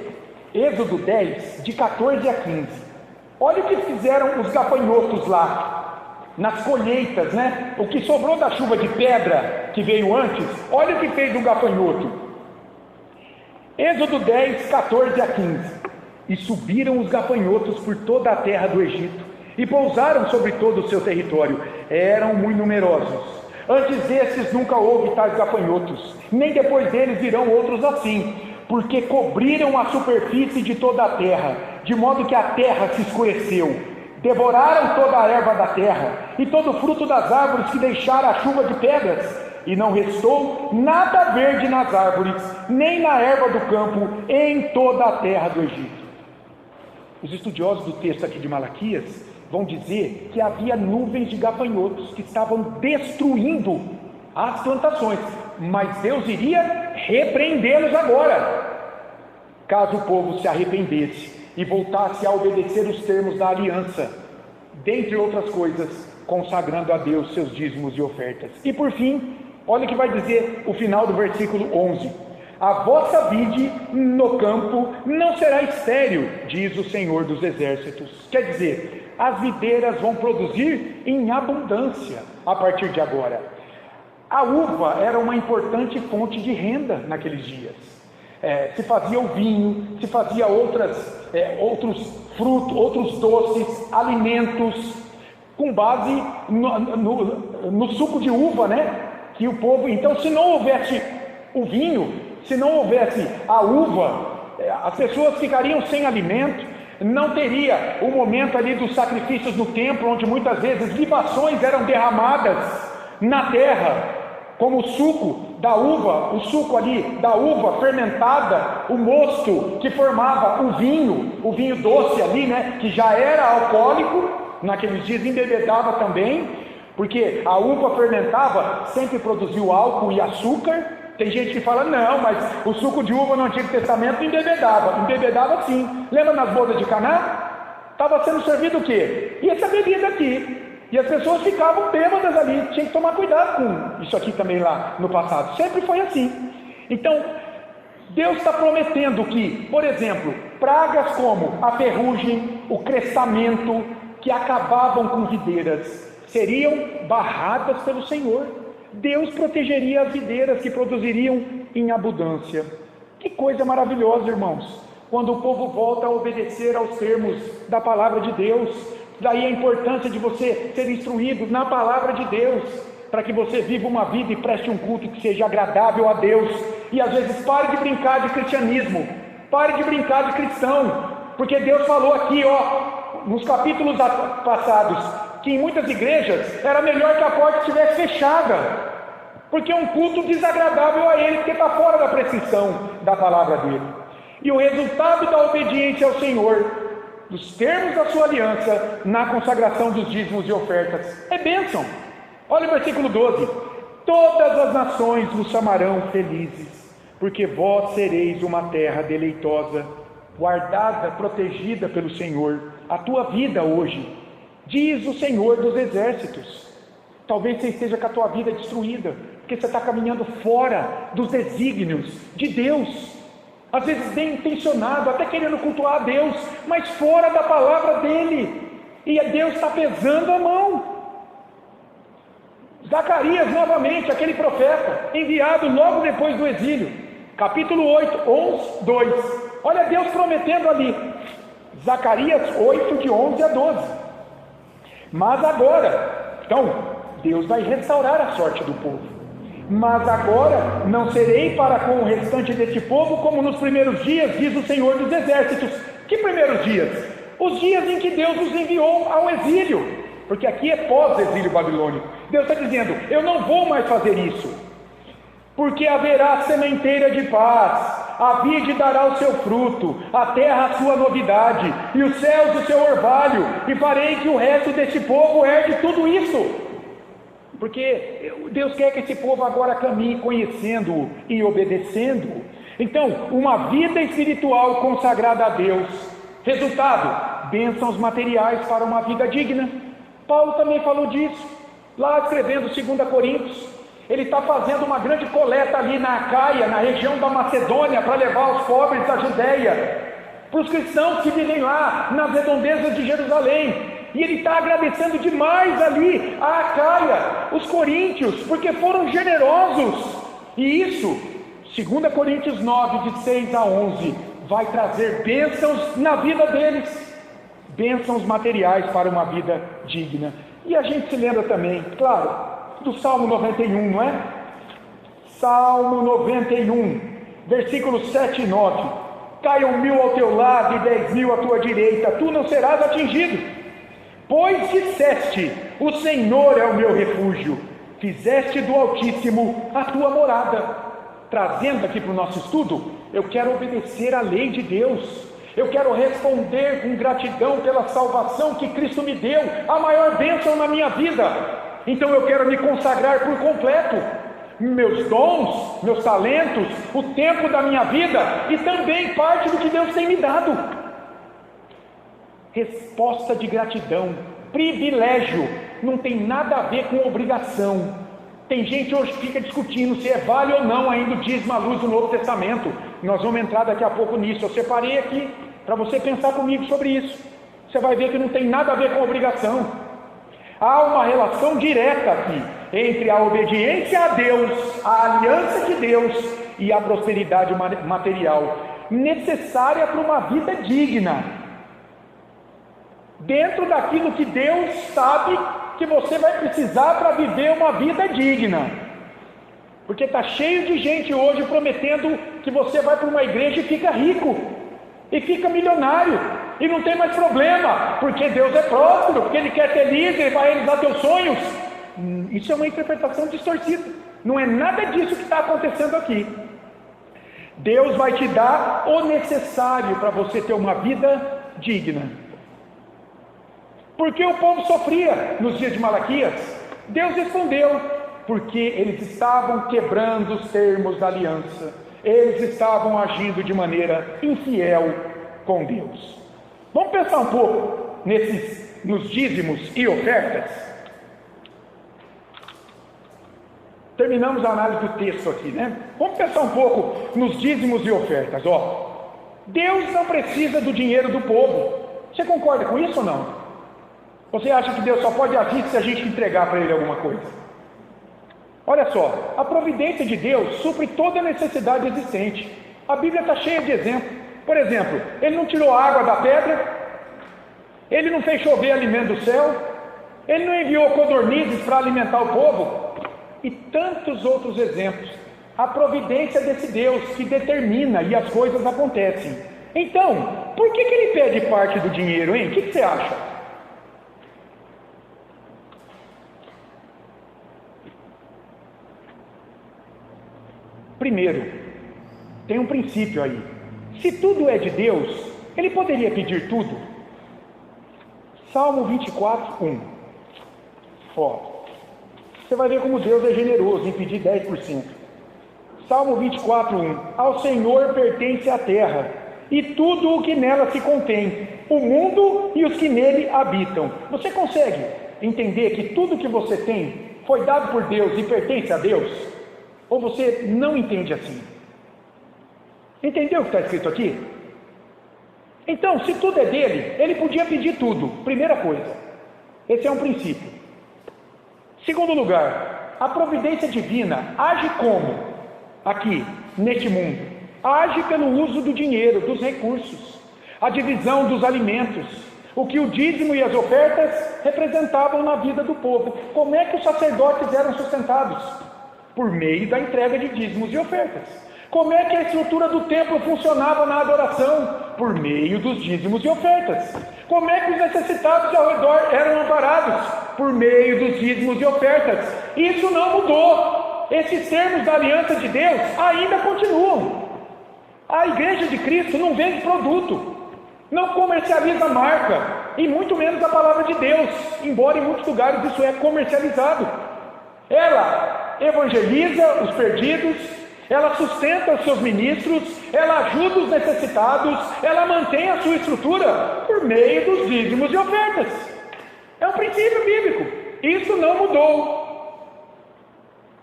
Êxodo 10, de 14 a 15. Olha o que fizeram os gafanhotos lá, nas colheitas, né? O que sobrou da chuva de pedra que veio antes, olha o que fez o gafanhoto. Êxodo 10, 14 a 15. E subiram os gafanhotos por toda a terra do Egito, e pousaram sobre todo o seu território. Eram muito numerosos. Antes desses nunca houve tais gafanhotos, nem depois deles virão outros assim, porque cobriram a superfície de toda a terra, de modo que a terra se escureceu. Devoraram toda a erva da terra, e todo o fruto das árvores que deixara a chuva de pedras, e não restou nada verde nas árvores, nem na erva do campo, em toda a terra do Egito. Os estudiosos do texto aqui de Malaquias vão dizer que havia nuvens de gafanhotos que estavam destruindo as plantações, mas Deus iria repreendê-los agora, caso o povo se arrependesse e voltasse a obedecer os termos da aliança, dentre outras coisas, consagrando a Deus seus dízimos e ofertas. E por fim, olha o que vai dizer o final do versículo 11: a vossa vide no campo não será estéril, diz o Senhor dos Exércitos. Quer dizer, as videiras vão produzir em abundância a partir de agora. A uva era uma importante fonte de renda naqueles dias. Se fazia o vinho, se fazia outros frutos, outros doces, alimentos, com base no suco de uva, né? Que o povo, então, se não houvesse o vinho, se não houvesse a uva, as pessoas ficariam sem alimento. Não teria o momento ali dos sacrifícios no templo, onde muitas vezes libações eram derramadas na terra, como o suco da uva, o suco ali da uva fermentada, o mosto que formava o vinho doce ali, né, que já era alcoólico, naqueles dias embebedava também, porque a uva fermentava, sempre produziu álcool e açúcar. Tem gente que fala, não, mas o suco de uva no Antigo Testamento embebedava sim. Lembra nas bodas de Caná? Estava sendo servido o quê? E essa bebida aqui. E as pessoas ficavam bêbadas ali, tinha que tomar cuidado com isso aqui também lá no passado. Sempre foi assim. Então, Deus está prometendo que, por exemplo, pragas como a ferrugem, o crestamento, que acabavam com videiras, seriam barradas pelo Senhor. Deus protegeria as videiras que produziriam em abundância. Que coisa maravilhosa, irmãos, quando o povo volta a obedecer aos termos da palavra de Deus. Daí a importância de você ser instruído na palavra de Deus, para que você viva uma vida e preste um culto que seja agradável a Deus. E às vezes pare de brincar de cristianismo, pare de brincar de cristão, porque Deus falou aqui, ó, nos capítulos passados, que em muitas igrejas era melhor que a porta estivesse fechada, porque é um culto desagradável a Ele, porque está fora da prescrição da palavra dEle. E o resultado da obediência ao Senhor, dos termos da sua aliança, na consagração dos dízimos e ofertas, é bênção. Olha o versículo 12: todas as nações vos chamarão felizes, porque vós sereis uma terra deleitosa, guardada, protegida pelo Senhor, a tua vida hoje, diz o Senhor dos Exércitos. Talvez você esteja com a tua vida destruída, porque você está caminhando fora dos desígnios de Deus, às vezes bem intencionado, até querendo cultuar a Deus, mas fora da palavra dEle, e Deus está pesando a mão. Zacarias, novamente, aquele profeta, enviado logo depois do exílio, capítulo 8, 11, 2, olha Deus prometendo ali, Zacarias 8, de 11 a 12, mas agora, então, Deus vai restaurar a sorte do povo. Mas agora não serei para com o restante deste povo como nos primeiros dias, diz o Senhor dos Exércitos. Que primeiros dias? Os dias em que Deus os enviou ao exílio, porque aqui é pós-exílio babilônico. Deus está dizendo, eu não vou mais fazer isso, porque haverá sementeira de paz, a vide dará o seu fruto, a terra a sua novidade, e os céus o seu orvalho, e farei que o resto deste povo herde tudo isso. Porque Deus quer que esse povo agora caminhe conhecendo-o e obedecendo-o. Então, uma vida espiritual consagrada a Deus. Resultado, bênçãos materiais para uma vida digna. Paulo também falou disso, lá escrevendo 2 Coríntios. Ele está fazendo uma grande coleta ali na Acaia, na região da Macedônia, para levar os pobres da Judéia, para os cristãos que vivem lá, nas redondezas de Jerusalém. E ele está agradecendo demais ali a Acaia, os coríntios, porque foram generosos. E isso, 2 Coríntios 9, de 6 a 11, vai trazer bênçãos na vida deles, bênçãos materiais para uma vida digna. E a gente se lembra também, claro, do Salmo 91, não é? Salmo 91, versículos 7 e 9. Caiam 1000 ao teu lado e 10.000 à tua direita, tu não serás atingido. Pois disseste, o Senhor é o meu refúgio, fizeste do Altíssimo a tua morada. Trazendo aqui para o nosso estudo, eu quero obedecer à lei de Deus, eu quero responder com gratidão pela salvação que Cristo me deu, a maior bênção na minha vida. Então eu quero me consagrar por completo, meus dons, meus talentos, o tempo da minha vida e também parte do que Deus tem me dado. Resposta de gratidão, privilégio, não tem nada a ver com obrigação. Tem gente hoje que fica discutindo se vale ou não ainda o dízimo à luz do Novo Testamento. Nós vamos entrar daqui a pouco nisso. Eu separei aqui para você pensar comigo sobre isso. Você vai ver que não tem nada a ver com obrigação. Há uma relação direta aqui entre a obediência a Deus, a aliança de Deus e a prosperidade material, necessária para uma vida digna, dentro daquilo que Deus sabe que você vai precisar para viver uma vida digna. Porque está cheio de gente hoje prometendo que você vai para uma igreja e fica rico, e fica milionário, e não tem mais problema, porque Deus é próspero, porque Ele quer ter livre, Ele vai realizar teus sonhos. Isso é uma interpretação distorcida, não é nada disso que está acontecendo aqui. Deus vai te dar o necessário para você ter uma vida digna. Porque o povo sofria nos dias de Malaquias? Deus respondeu, porque eles estavam quebrando os termos da aliança, eles estavam agindo de maneira infiel com Deus. Vamos pensar um pouco nos dízimos e ofertas? Terminamos a análise do texto aqui, né? Vamos pensar um pouco nos dízimos e ofertas. Deus não precisa do dinheiro do povo. Você concorda com isso ou não? Você acha que Deus só pode agir se a gente entregar para Ele alguma coisa? Olha só, a providência de Deus supre toda a necessidade existente. A Bíblia está cheia de exemplos. Por exemplo, Ele não tirou a água da pedra, Ele não fez chover alimento do céu, Ele não enviou codornizes para alimentar o povo, e tantos outros exemplos. A providência desse Deus que determina e as coisas acontecem. Então, por que Ele pede parte do dinheiro, hein? O que você acha? Primeiro, tem um princípio aí. Se tudo é de Deus, Ele poderia pedir tudo. Salmo 24, 1. Você vai ver como Deus é generoso em pedir 10%. Salmo 24, 1. Ao Senhor pertence a terra, e tudo o que nela se contém, o mundo e os que nele habitam. Você consegue entender que tudo que você tem foi dado por Deus e pertence a Deus? Ou você não entende assim? Entendeu o que está escrito aqui? Então, se tudo é dele, ele podia pedir tudo. Primeira coisa, esse é um princípio. Segundo lugar, a providência divina age como? Aqui, neste mundo. Age pelo uso do dinheiro, dos recursos, a divisão dos alimentos, O que o dízimo e as ofertas representavam na vida do povo. Como é que os sacerdotes eram sustentados? Por meio da entrega de dízimos e ofertas. Como é que a estrutura do templo funcionava na adoração? Por meio dos dízimos e ofertas. Como é que os necessitados ao redor eram amparados? Por meio dos dízimos e ofertas. Isso não mudou. Esses termos da aliança de Deus ainda continuam. A igreja de Cristo não vende produto, não comercializa marca, e muito menos a palavra de Deus, embora em muitos lugares isso é comercializado. Ela evangeliza os perdidos, ela sustenta os seus ministros, ela ajuda os necessitados, ela mantém a sua estrutura por meio dos dízimos e ofertas. É um princípio bíblico, isso não mudou.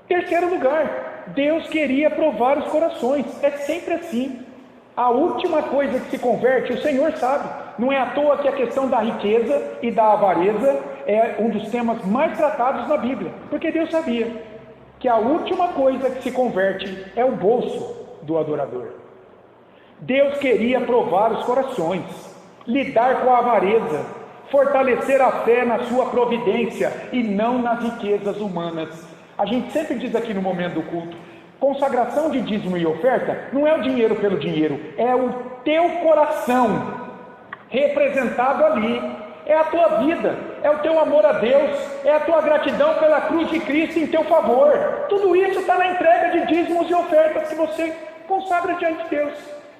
Terceiro lugar, Deus queria provar os corações, é sempre assim. A última coisa que se converte, o Senhor sabe. Não é à toa que a questão da riqueza e da avareza é um dos temas mais tratados na Bíblia, porque Deus sabia que a última coisa que se converte é o bolso do adorador. Deus queria provar os corações, lidar com a avareza, fortalecer a fé na sua providência e não nas riquezas humanas. A gente sempre diz aqui no momento do culto, consagração de dízimo e oferta não é o dinheiro pelo dinheiro, é o teu coração representado ali, é a tua vida, é o teu amor a Deus, é a tua gratidão pela cruz de Cristo em teu favor. Tudo isso está na entrega de dízimos e ofertas que você consagra diante de Deus.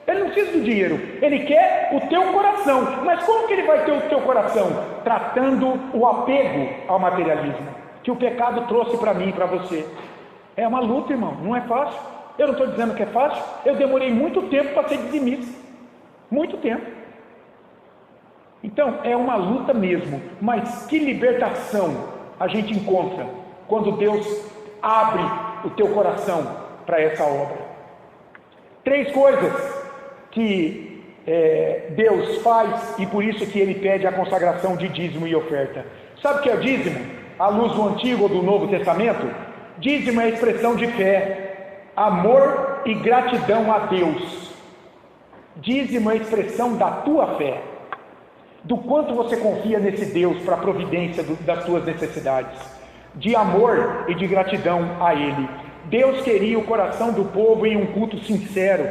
Ele não precisa do dinheiro, ele quer o teu coração. Mas como que ele vai ter o teu coração? Tratando o apego ao materialismo que o pecado trouxe para mim e para você. É uma luta, irmão, não é fácil. Eu não estou dizendo que é fácil, eu demorei muito tempo para ser dizimista, muito tempo. Então, é uma luta mesmo, mas que libertação a gente encontra quando Deus abre o teu coração para essa obra. 3 coisas que Deus faz e por isso que Ele pede a consagração de dízimo e oferta. Sabe o que é o dízimo? À luz do Antigo ou do Novo Testamento? Dízimo é a expressão de fé, amor e gratidão a Deus. Dízimo é a expressão da tua fé, do quanto você confia nesse Deus para a providência das tuas necessidades, de amor e de gratidão a Ele. Deus queria o coração do povo em um culto sincero,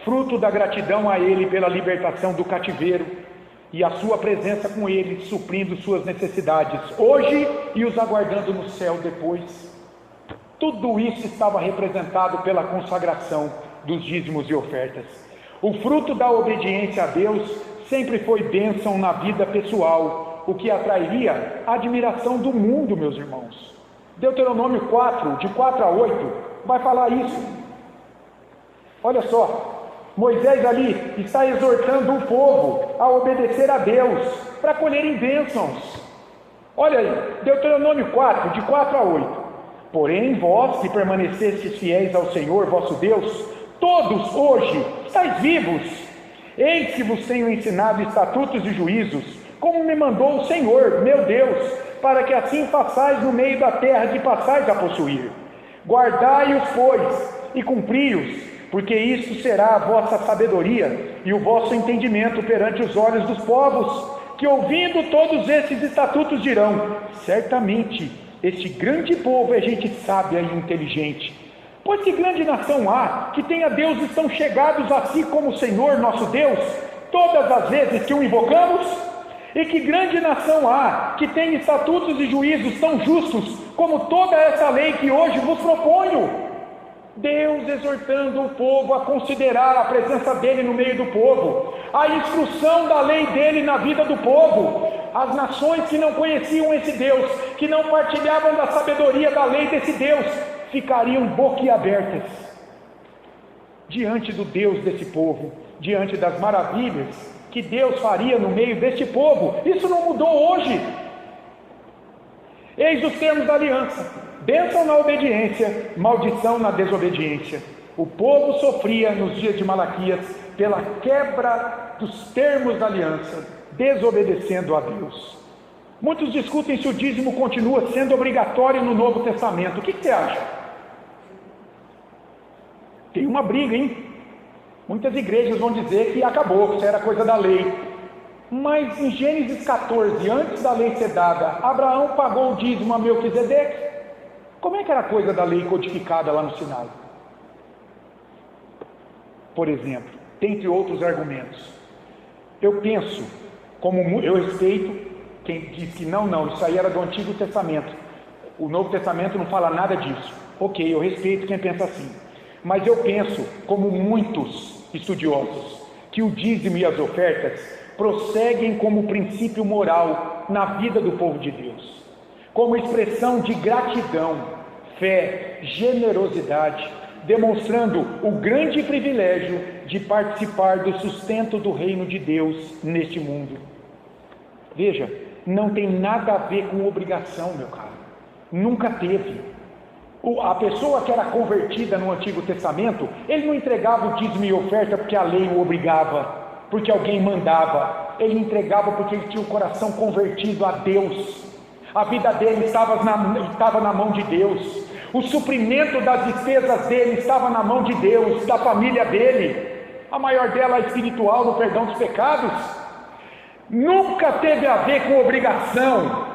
fruto da gratidão a Ele pela libertação do cativeiro e a sua presença com Ele, suprindo suas necessidades hoje e os aguardando no céu depois. Tudo isso estava representado pela consagração dos dízimos e ofertas. O fruto da obediência a Deus sempre foi bênção na vida pessoal, o que atrairia a admiração do mundo, meus irmãos. Deuteronômio 4, de 4 a 8, vai falar isso. Olha só, Moisés ali está exortando o povo a obedecer a Deus, para colherem bênçãos. Olha aí, Deuteronômio 4, de 4 a 8. Porém, vós que permanecestes fiéis ao Senhor, vosso Deus, todos hoje estáis vivos. Eis que vos tenho ensinado estatutos e juízos, como me mandou o Senhor, meu Deus, para que assim façais no meio da terra que passais a possuir. Guardai-os, pois, e cumpri-os, porque isto será a vossa sabedoria e o vosso entendimento perante os olhos dos povos, que ouvindo todos esses estatutos dirão, certamente este grande povo é gente sábia e inteligente. Pois que grande nação há, que tenha deuses tão chegados a si como o Senhor nosso Deus, todas as vezes que o invocamos? E que grande nação há, que tenha estatutos e juízos tão justos, como toda essa lei que hoje vos proponho? Deus exortando o povo a considerar a presença dele no meio do povo, a instrução da lei dele na vida do povo. As nações que não conheciam esse Deus, que não partilhavam da sabedoria da lei desse Deus, ficariam boquiabertas diante do Deus desse povo, diante das maravilhas que Deus faria no meio deste povo. Isso não mudou hoje. Eis os termos da aliança: bênção na obediência, maldição na desobediência. O povo sofria nos dias de Malaquias pela quebra dos termos da aliança, desobedecendo a Deus. Muitos discutem se o dízimo continua sendo obrigatório no Novo Testamento. O que você acha? Tem uma briga, hein? Muitas igrejas vão dizer que acabou, que isso era coisa da lei. Mas em Gênesis 14, antes da lei ser dada, Abraão pagou o dízimo a Melquisedeque. Como é que era a coisa da lei codificada lá no Sinai? Por exemplo, dentre outros argumentos, eu penso, eu respeito quem diz que não, isso aí era do Antigo Testamento, o Novo Testamento não fala nada disso. Ok, eu respeito quem pensa assim, mas eu penso, como muitos estudiosos, que o dízimo e as ofertas prosseguem como princípio moral na vida do povo de Deus, como expressão de gratidão, fé, generosidade, demonstrando o grande privilégio de participar do sustento do reino de Deus neste mundo. Veja, não tem nada a ver com obrigação, meu caro, nunca teve. A pessoa que era convertida no Antigo Testamento, ele não entregava o dízimo e oferta porque a lei o obrigava, porque alguém mandava, ele entregava porque ele tinha o coração convertido a Deus, a vida dele estava na mão de Deus, o suprimento das despesas dele estava na mão de Deus, da família dele, a maior dela espiritual, no perdão dos pecados. Nunca teve a ver com obrigação,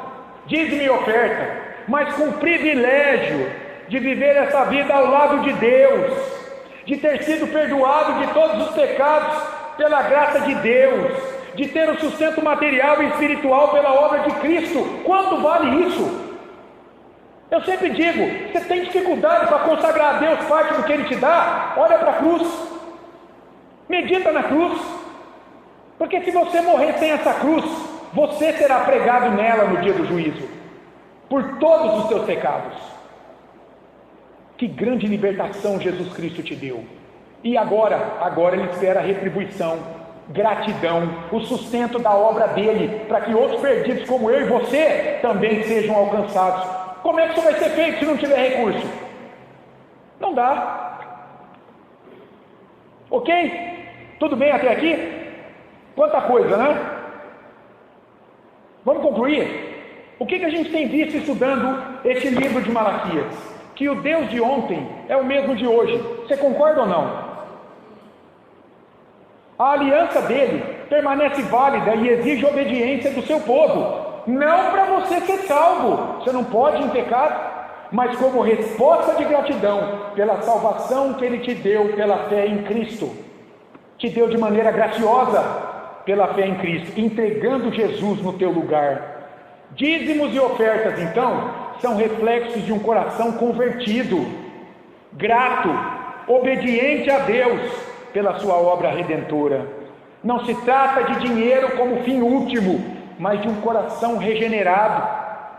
dízimo e oferta, mas com privilégio de viver essa vida ao lado de Deus, de ter sido perdoado de todos os pecados pela graça de Deus, de ter o sustento material e espiritual pela obra de Cristo. Quanto vale isso? Eu sempre digo, você tem dificuldade para consagrar a Deus parte do que Ele te dá? Olha para a cruz, medita na cruz, porque se você morrer sem essa cruz, você será pregado nela no dia do juízo, por todos os seus pecados. Que grande libertação Jesus Cristo te deu. E agora Ele espera a retribuição, gratidão, o sustento da obra dele, para que outros perdidos como eu e você também sejam alcançados. Como é que isso vai ser feito se não tiver recurso? Não dá. Ok? Tudo bem até aqui? Quanta coisa, né? Vamos concluir? O que a gente tem visto estudando esse livro de Malaquias? Que o Deus de ontem é o mesmo de hoje. Você concorda ou não? A aliança dele permanece válida e exige obediência do seu povo. Não para você ser salvo, você não pode em pecado, mas como resposta de gratidão pela salvação que Ele te deu pela fé em Cristo. Te deu de maneira graciosa pela fé em Cristo, entregando Jesus no teu lugar. Dízimos e ofertas, então, são reflexos de um coração convertido, grato, obediente a Deus pela sua obra redentora. Não se trata de dinheiro como fim último, mas de um coração regenerado,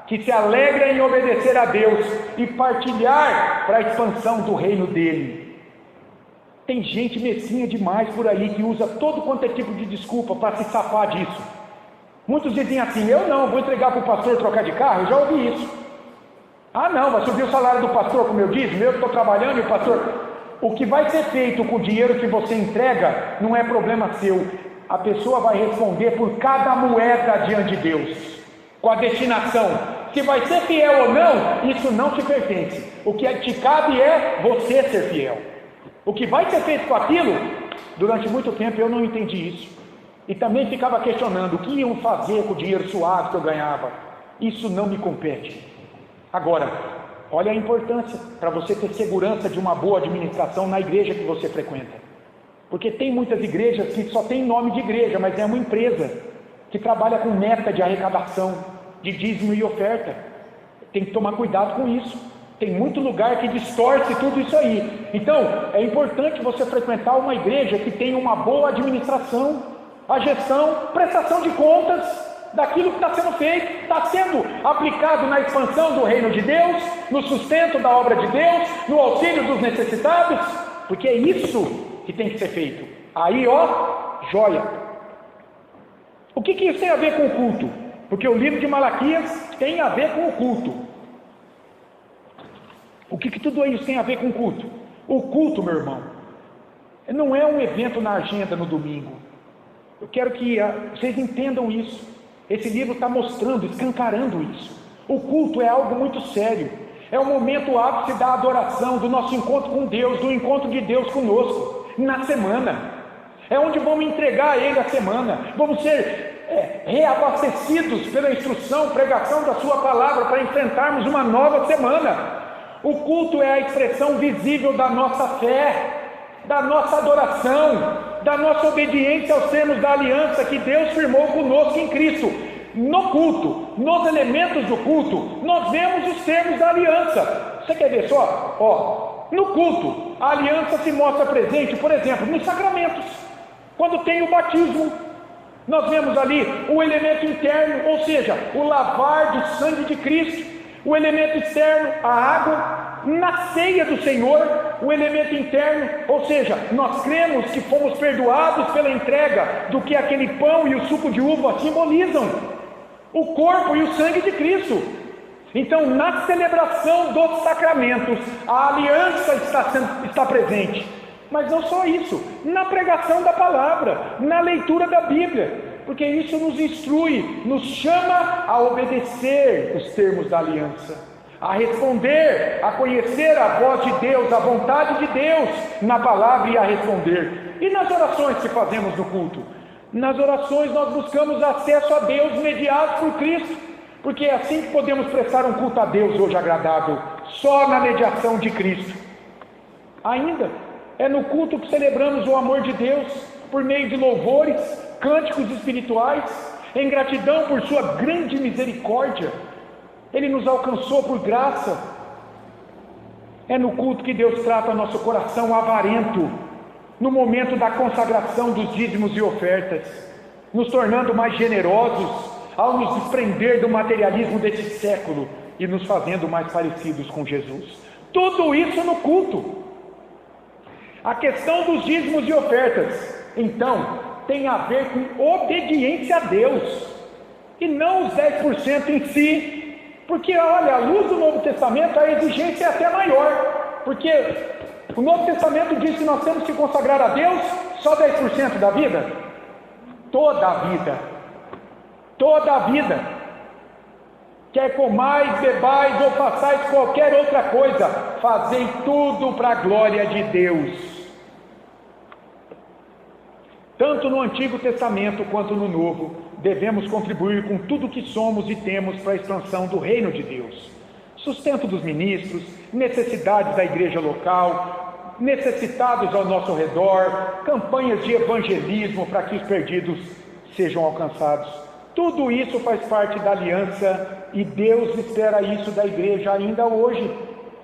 que se alegra em obedecer a Deus e partilhar para a expansão do reino dele. Tem gente mesquinha demais por aí que usa todo quanto é tipo de desculpa para se safar disso. Muitos dizem assim: eu não, vou entregar para o pastor trocar de carro. Eu já ouvi isso. Ah não, vai subir o salário do pastor como eu disse, eu estou trabalhando e o pastor... O que vai ser feito com o dinheiro que você entrega não é problema seu. A pessoa vai responder por cada moeda diante de Deus, com a destinação. Se vai ser fiel ou não, isso não te pertence. O que te cabe é você ser fiel. O que vai ser feito com aquilo, durante muito tempo eu não entendi isso. E também ficava questionando o que iam fazer com o dinheiro suado que eu ganhava. Isso não me compete. Agora, olha a importância para você ter segurança de uma boa administração na igreja que você frequenta. Porque tem muitas igrejas que só tem nome de igreja, mas é uma empresa que trabalha com meta de arrecadação, de dízimo e oferta. Tem que tomar cuidado com isso. Tem muito lugar que distorce tudo isso aí. Então, é importante você frequentar uma igreja que tenha uma boa administração, a gestão, prestação de contas daquilo que está sendo feito, está sendo aplicado na expansão do reino de Deus, no sustento da obra de Deus, no auxílio dos necessitados, porque é isso que tem que ser feito. Aí, ó, joia. O que isso tem a ver com o culto? Porque o livro de Malaquias tem a ver com o culto. O que tudo isso tem a ver com o culto? O culto, meu irmão, não é um evento na agenda no domingo. Eu quero que vocês entendam isso. Esse livro está mostrando, escancarando isso. O culto é algo muito sério. É o momento ápice da adoração, do nosso encontro com Deus, do encontro de Deus conosco, na semana. É onde vamos entregar a Ele a semana. Vamos ser reabastecidos pela instrução, pregação da sua palavra para enfrentarmos uma nova semana. O culto é a expressão visível da nossa fé, da nossa adoração, da nossa obediência aos termos da aliança que Deus firmou conosco em Cristo. No culto, nos elementos do culto, nós vemos os termos da aliança. Você quer ver só? No culto, a aliança se mostra presente, por exemplo, nos sacramentos. Quando tem o batismo, nós vemos ali o elemento interno, ou seja, o lavar de sangue de Cristo. O elemento externo, a água. Na ceia do Senhor, o elemento interno, ou seja, nós cremos que fomos perdoados pela entrega do que aquele pão e o suco de uva simbolizam, o corpo e o sangue de Cristo. Então, na celebração dos sacramentos, a aliança está presente. Mas não só isso, na pregação da palavra, na leitura da Bíblia, porque isso nos instrui, nos chama a obedecer os termos da aliança, a responder, a conhecer a voz de Deus, a vontade de Deus na palavra e a responder. E nas orações que fazemos no culto? Nas orações nós buscamos acesso a Deus mediado por Cristo, porque é assim que podemos prestar um culto a Deus hoje agradável, só na mediação de Cristo. Ainda, é no culto que celebramos o amor de Deus, por meio de louvores, cânticos espirituais, em gratidão por sua grande misericórdia. Ele nos alcançou por graça. É no culto que Deus trata nosso coração avarento, no momento da consagração dos dízimos e ofertas, nos tornando mais generosos, ao nos desprender do materialismo deste século e nos fazendo mais parecidos com Jesus. Tudo isso no culto. A questão dos dízimos e ofertas, então, tem a ver com obediência a Deus, e não os 10% em si, porque, olha, à luz do Novo Testamento, a exigência é até maior, porque o Novo Testamento diz que nós temos que consagrar a Deus só 10% da vida? Toda a vida. Toda a vida. Quer comais, bebais ou façais qualquer outra coisa, fazei tudo para a glória de Deus. Tanto no Antigo Testamento quanto no Novo, devemos contribuir com tudo que somos e temos para a expansão do reino de Deus. Sustento dos ministros, necessidades da igreja local, necessitados ao nosso redor, campanhas de evangelismo para que os perdidos sejam alcançados. Tudo isso faz parte da aliança e Deus espera isso da igreja ainda hoje.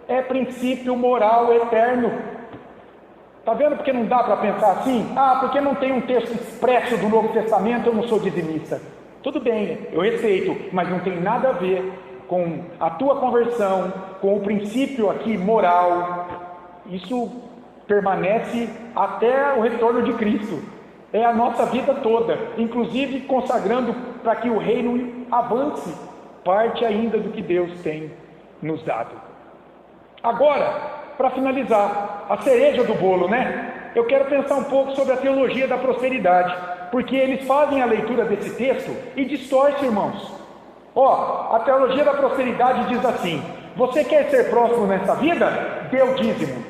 É princípio moral eterno. Está vendo porque não dá para pensar assim? Porque não tem um texto expresso do Novo Testamento, eu não sou dizimista. Tudo bem, eu respeito, mas não tem nada a ver com a tua conversão, com o princípio aqui moral. Isso permanece até o retorno de Cristo. É a nossa vida toda, inclusive consagrando para que o reino avance, parte ainda do que Deus tem nos dado. Agora, para finalizar, a cereja do bolo, né? Eu quero pensar um pouco sobre a teologia da prosperidade, porque eles fazem a leitura desse texto e distorcem, irmãos. A teologia da prosperidade diz assim: você quer ser próspero nessa vida? Dê o dízimo.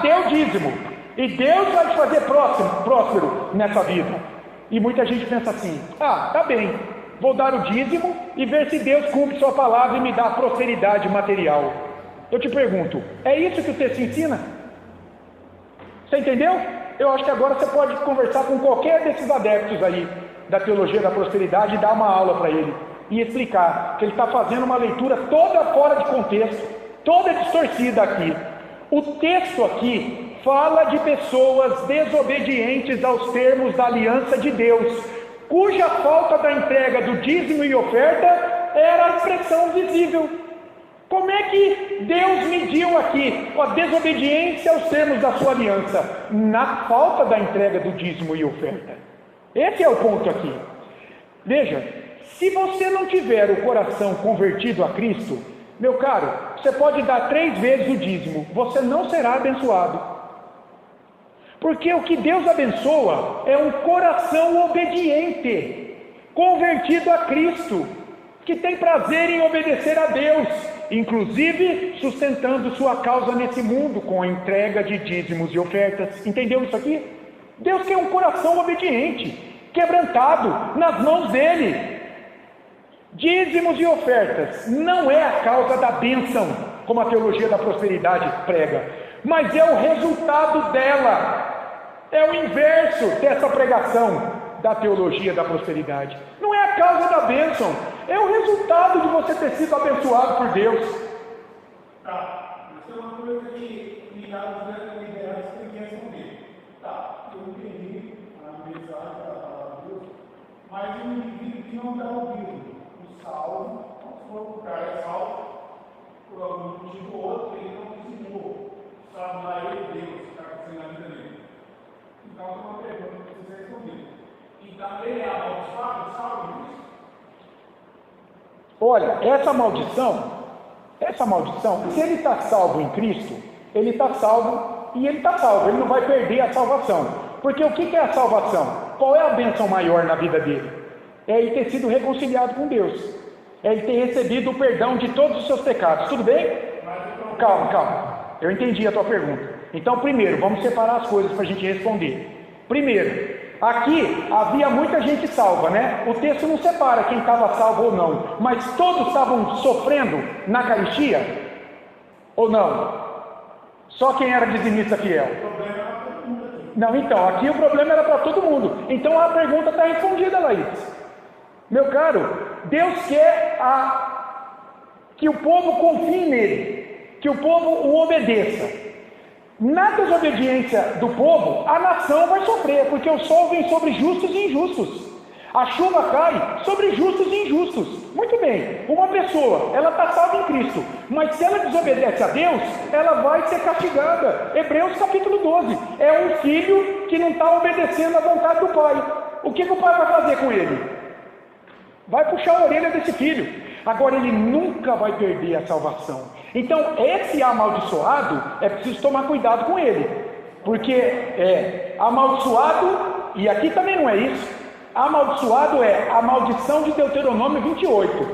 Dê o dízimo. E Deus vai te fazer próspero nessa vida. E muita gente pensa assim: tá bem, vou dar o dízimo e ver se Deus cumpre sua palavra e me dá prosperidade material. Eu te pergunto, é isso que o texto ensina? Você entendeu? Eu acho que agora você pode conversar com qualquer desses adeptos aí da teologia da prosperidade e dar uma aula para ele e explicar que ele está fazendo uma leitura toda fora de contexto, toda distorcida aqui. O texto aqui fala de pessoas desobedientes aos termos da aliança de Deus, cuja falta da entrega do dízimo e oferta era a expressão visível. Como é que Deus mediu aqui a desobediência aos termos da sua aliança? Na falta da entrega do dízimo e oferta. Esse é o ponto aqui. Veja, se você não tiver o coração convertido a Cristo, meu caro, você pode dar 3 vezes o dízimo, você não será abençoado. Porque o que Deus abençoa é um coração obediente, convertido a Cristo, que tem prazer em obedecer a Deus, inclusive sustentando sua causa nesse mundo com a entrega de dízimos e ofertas. Entendeu isso aqui? Deus quer um coração obediente. quebrantado nas mãos dele. Dízimos e ofertas não é a causa da bênção, como a teologia da prosperidade prega, mas é o resultado dela. É o inverso dessa pregação da teologia da prosperidade. Não é a causa da bênção, é o resultado de você ter sido abençoado por Deus. Tá, mas tem uma coisa que ligados a liderança tem que responder. Tá, eu entendi a mensagem da palavra de Deus, mas o indivíduo que não está ouvindo o salvo, o cara é salvo, por algum motivo ou outro, ele não ensinou, sabe lá ele Deus, que está acontecendo na vida dele. Então, tem uma pergunta que precisa responder. Então, ele é amaldiçoado, salvo isso? Olha, essa maldição, se ele está salvo em Cristo, ele está salvo e ele está salvo, ele não vai perder a salvação. Porque o que é a salvação? Qual é a bênção maior na vida dele? É ele ter sido reconciliado com Deus, é ele ter recebido o perdão de todos os seus pecados. Tudo bem? Calma, eu entendi a tua pergunta. Então, primeiro, vamos separar as coisas para a gente responder. Primeiro, aqui havia muita gente salva, né? O texto não separa quem estava salvo ou não, mas todos estavam sofrendo na caristia? Ou não? Só quem era dizimista fiel? Não, então, aqui o problema era para todo mundo. Então a pergunta está respondida, Laís. Meu caro, Deus quer que o povo confie nele, que o povo o obedeça. Na desobediência do povo, a nação vai sofrer, porque o sol vem sobre justos e injustos. A chuva cai sobre justos e injustos. Muito bem, uma pessoa, ela está salva em Cristo, mas se ela desobedece a Deus, ela vai ser castigada. Hebreus capítulo 12, é um filho que não está obedecendo à vontade do pai. O que o pai vai fazer com ele? Vai puxar a orelha desse filho. Agora ele nunca vai perder a salvação. Então esse amaldiçoado, é preciso tomar cuidado com ele, porque amaldiçoado, e aqui também não é isso, amaldiçoado é a maldição de Deuteronômio 28.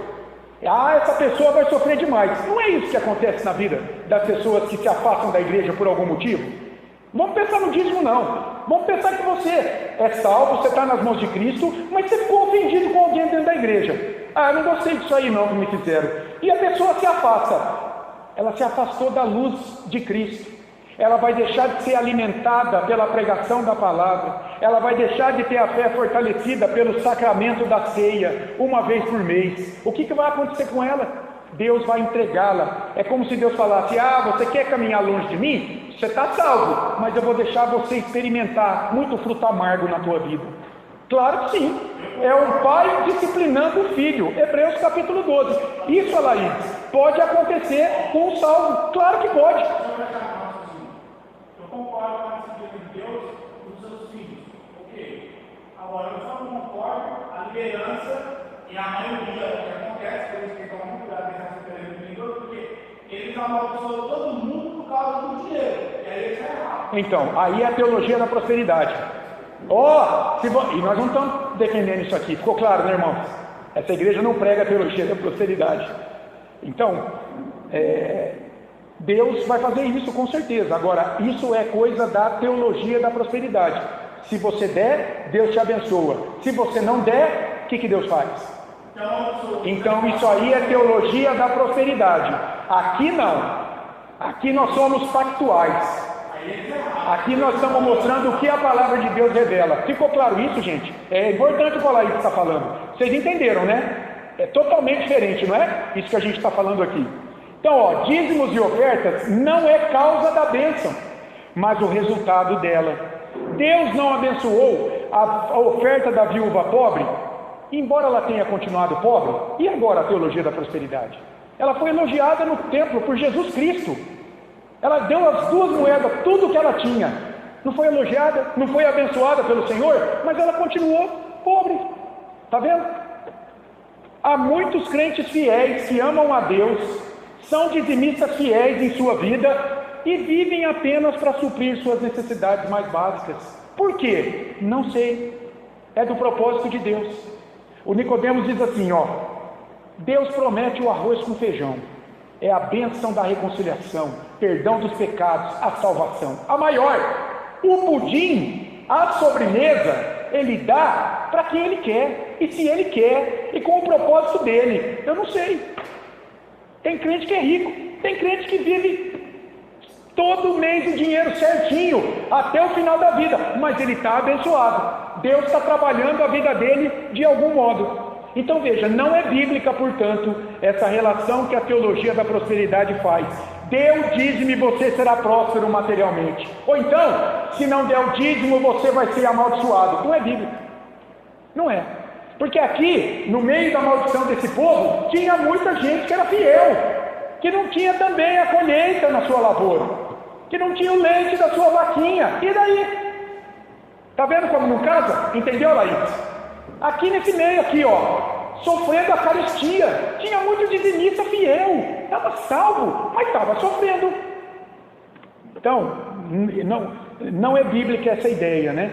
Essa pessoa vai sofrer demais. Não é isso que acontece na vida das pessoas que se afastam da igreja por algum motivo. Vamos pensar no dízimo, não. Vamos pensar que você é salvo, você está nas mãos de Cristo, mas você ficou ofendido com alguém dentro da igreja. Eu não gostei disso aí não que me fizeram. E a pessoa se afasta. Ela se afastou da luz de Cristo. Ela vai deixar de ser alimentada pela pregação da palavra. Ela vai deixar de ter a fé fortalecida pelo sacramento da ceia, uma vez por mês. O que vai acontecer com ela? Deus vai entregá-la. É como se Deus falasse: você quer caminhar longe de mim? Você está salvo, mas eu vou deixar você experimentar muito fruto amargo na tua vida. Claro que sim. É um pai disciplinando o filho. Hebreus capítulo 12. Isso, Alaís, pode acontecer com o salvo. Claro que pode. Eu concordo com a disciplina de Deus com os seus filhos. Ok. Agora, eu só não concordo a liderança e a maioria, o que acontece, por isso que estão muito cuidado nessa disciplina, porque eles amaldiçoam todo mundo por causa do dinheiro. E aí eles erram. Então, aí é a teologia da prosperidade. E nós não estamos defendendo isso aqui, ficou claro, né, irmão? Essa igreja não prega a teologia da prosperidade. Então, Deus vai fazer isso com certeza. Agora, isso é coisa da teologia da prosperidade. Se você der, Deus te abençoa. Se você não der, o que Deus faz? Então, isso aí é teologia da prosperidade. Aqui não. Aqui nós somos factuais. Aqui nós estamos mostrando o que a palavra de Deus revela. Ficou claro isso, gente? É importante falar isso que está falando. Vocês entenderam, né? É totalmente diferente, não é? Isso que a gente está falando aqui. Então, dízimos e ofertas não é causa da bênção, mas o resultado dela. Deus não abençoou a oferta da viúva pobre, embora ela tenha continuado pobre. E agora a teologia da prosperidade? Ela foi elogiada no templo por Jesus Cristo. Ela deu as 2 moedas, tudo que ela tinha. Não foi elogiada, não foi abençoada pelo Senhor, mas ela continuou pobre. Está vendo? Há muitos crentes fiéis que amam a Deus, são dizimistas fiéis em sua vida e vivem apenas para suprir suas necessidades mais básicas. Por quê? Não sei. É do propósito de Deus. O Nicodemos diz assim, Deus promete o arroz com feijão. É a bênção da reconciliação, perdão dos pecados, a salvação. A maior, o pudim, a sobremesa, ele dá dar para quem Ele quer, e se Ele quer, e com o propósito dEle. Eu não sei. Tem crente que é rico, tem crente que vive todo mês o dinheiro certinho, até o final da vida, mas ele está abençoado. Deus está trabalhando a vida dele de algum modo. Então veja, não é bíblica, portanto, essa relação que a teologia da prosperidade faz. Dê o dízimo e você será próspero materialmente. Ou então, se não der o dízimo, você vai ser amaldiçoado. Não é bíblico. Não é. Porque aqui, no meio da maldição desse povo, tinha muita gente que era fiel, que não tinha também a colheita na sua lavoura, que não tinha o leite da sua vaquinha. E daí? Está vendo como não casa? Entendeu, Laís? Aqui nesse meio aqui, ó, sofrendo a carestia, tinha muito dizimista fiel, estava salvo, mas estava sofrendo. Então, não é bíblica essa ideia, né?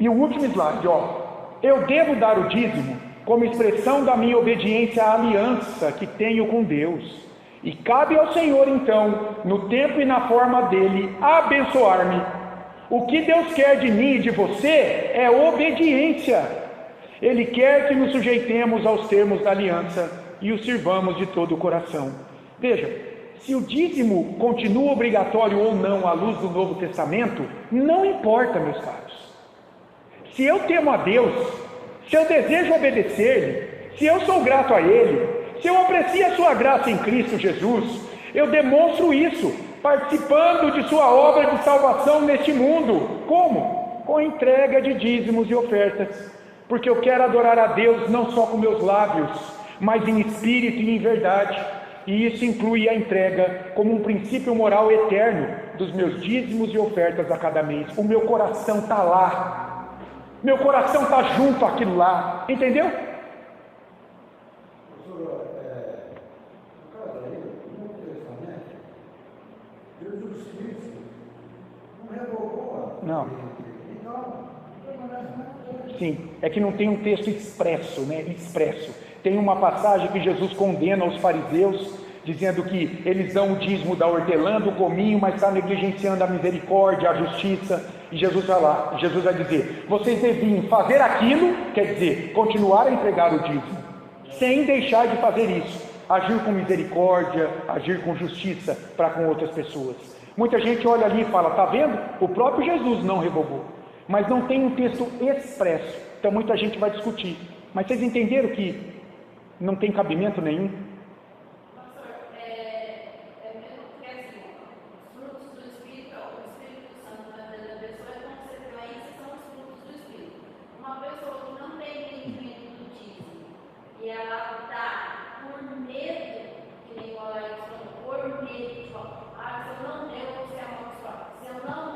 E o último slide, ó. Eu devo dar o dízimo como expressão da minha obediência à aliança que tenho com Deus. E cabe ao Senhor, então, no tempo e na forma dele, abençoar-me. O que Deus quer de mim e de você é obediência. Ele quer que nos sujeitemos aos termos da aliança e o sirvamos de todo o coração. Veja, se o dízimo continua obrigatório ou não à luz do Novo Testamento, não importa, meus caros. Se eu temo a Deus, se eu desejo obedecer-lhe, se eu sou grato a Ele, se eu aprecio a sua graça em Cristo Jesus, eu demonstro isso, participando de sua obra de salvação neste mundo. Como? Com a entrega de dízimos e ofertas. Porque eu quero adorar a Deus não só com meus lábios, mas em espírito e em verdade. E isso inclui a entrega como um princípio moral eterno dos meus dízimos e ofertas a cada mês. O meu coração está lá. Meu coração está junto àquilo lá. Entendeu? Professor, no caso aí, no Novo Testamento, Jesus Cristo não revogou. Não. Então, sim, é que não tem um texto expresso, né? Expresso. Tem uma passagem que Jesus condena os fariseus, dizendo que eles dão o dízimo da hortelã, do cominho, mas está negligenciando a misericórdia, a justiça. E Jesus vai lá, Jesus vai dizer, vocês deviam fazer aquilo, quer dizer, continuar a entregar o dízimo, sem deixar de fazer isso, agir com misericórdia, agir com justiça para com outras pessoas. Muita gente olha ali e fala, está vendo? O próprio Jesus não revogou, mas não tem um texto expresso, então muita gente vai discutir. Mas vocês entenderam que não tem cabimento nenhum?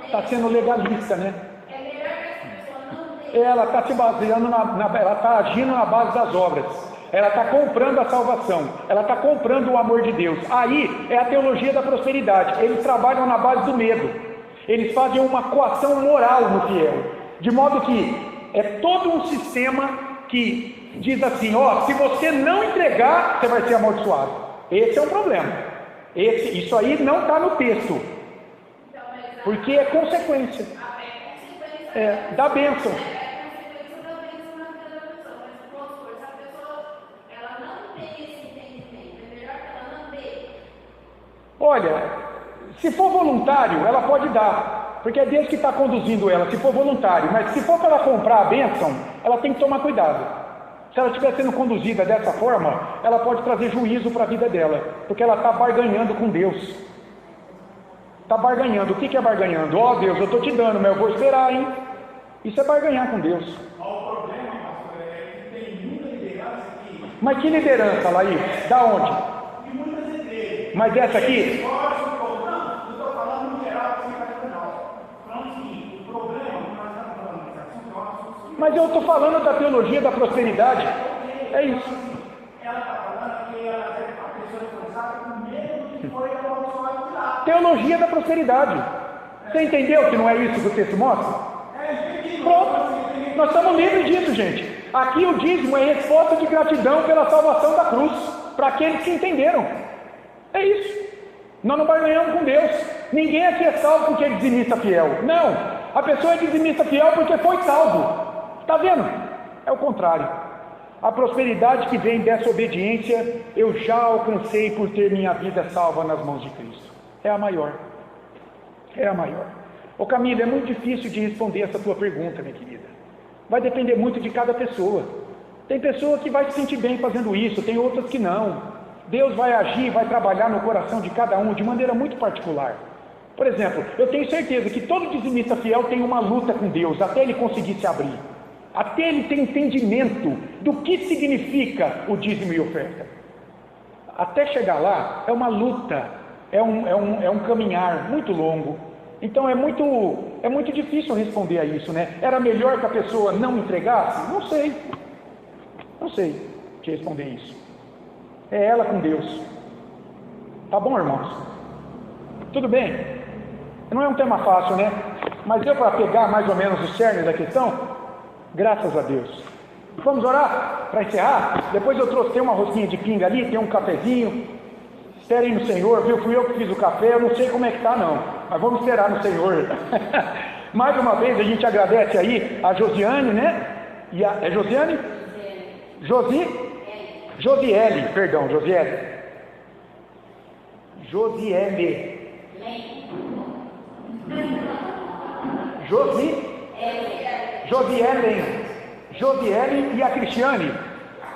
Está sendo legalista, né? É melhor que a pessoa não dê. Ela está se baseando, ela está agindo na base das obras. Ela está comprando a salvação. Ela está comprando o amor de Deus. Aí é a teologia da prosperidade. Eles trabalham na base do medo. Eles fazem uma coação moral no fiel. De modo que é todo um sistema que diz assim, ó, se você não entregar, você vai ser amaldiçoado. Esse é um problema. Isso aí não está no texto. Porque é consequência da bênção. Olha, se for voluntário, ela pode dar, porque é Deus que está conduzindo ela, se for voluntário. Mas se for para ela comprar a bênção, ela tem que tomar cuidado. Se ela estiver sendo conduzida dessa forma, ela pode trazer juízo para a vida dela, porque ela está barganhando com Deus. Está barganhando. O que é barganhando? Ó Deus, eu estou te dando, mas eu vou esperar, hein? Isso é barganhar com Deus. O problema, pastor, é que tem muita liderança aqui. Mas que liderança, Laís? Da onde? E muitas igrejas. Mas essa aqui? Não estou falando no geral, assim, não. Falando assim, o problema que nós estamos falando nesse assunto é um assunto. Mas eu estou falando da teologia da prosperidade. É isso. Ela está falando que a pessoa foi usada com medo do que foi amaldiçoado de lá. Teologia da prosperidade. Você entendeu que não é isso que o texto mostra? Pronto. Nós estamos livres disso, gente. Aqui o dízimo é resposta de gratidão pela salvação da cruz, para aqueles que entenderam. É isso. Nós não barganhamos com Deus. Ninguém aqui é salvo porque é dizimista fiel. Não. A pessoa é dizimista fiel porque foi salvo. Está vendo? É o contrário. A prosperidade que vem dessa obediência, eu já alcancei por ter minha vida salva nas mãos de Cristo. É a maior. É a maior. Ô Camila, é muito difícil de responder essa tua pergunta, minha querida. Vai depender muito de cada pessoa. Tem pessoa que vai se sentir bem fazendo isso, tem outras que não. Deus vai agir, vai trabalhar no coração de cada um de maneira muito particular. Por exemplo, eu tenho certeza que todo dizimista fiel tem uma luta com Deus até ele conseguir se abrir. Até ele ter entendimento do que significa o dízimo e oferta. Até chegar lá, é uma luta, é um caminhar muito longo. Então é muito difícil responder a isso, né? Era melhor que a pessoa não entregasse? Não sei te responder isso. É ela com Deus. Tá bom, irmãos? Tudo bem? Não é um tema fácil, né? Mas deu para pegar mais ou menos o cerne da questão? Graças a Deus. Vamos orar para encerrar? Depois eu trouxe, tem uma rosquinha de pinga ali, tem um cafezinho. Esperem no Senhor, viu? Fui eu que fiz o café, eu não sei como é que está não, mas vamos esperar no Senhor. Mais uma vez a gente agradece aí a Josiane, né? É Josiane? Josiele, perdão, Josiele. Josiele. Josiele e a Cristiane.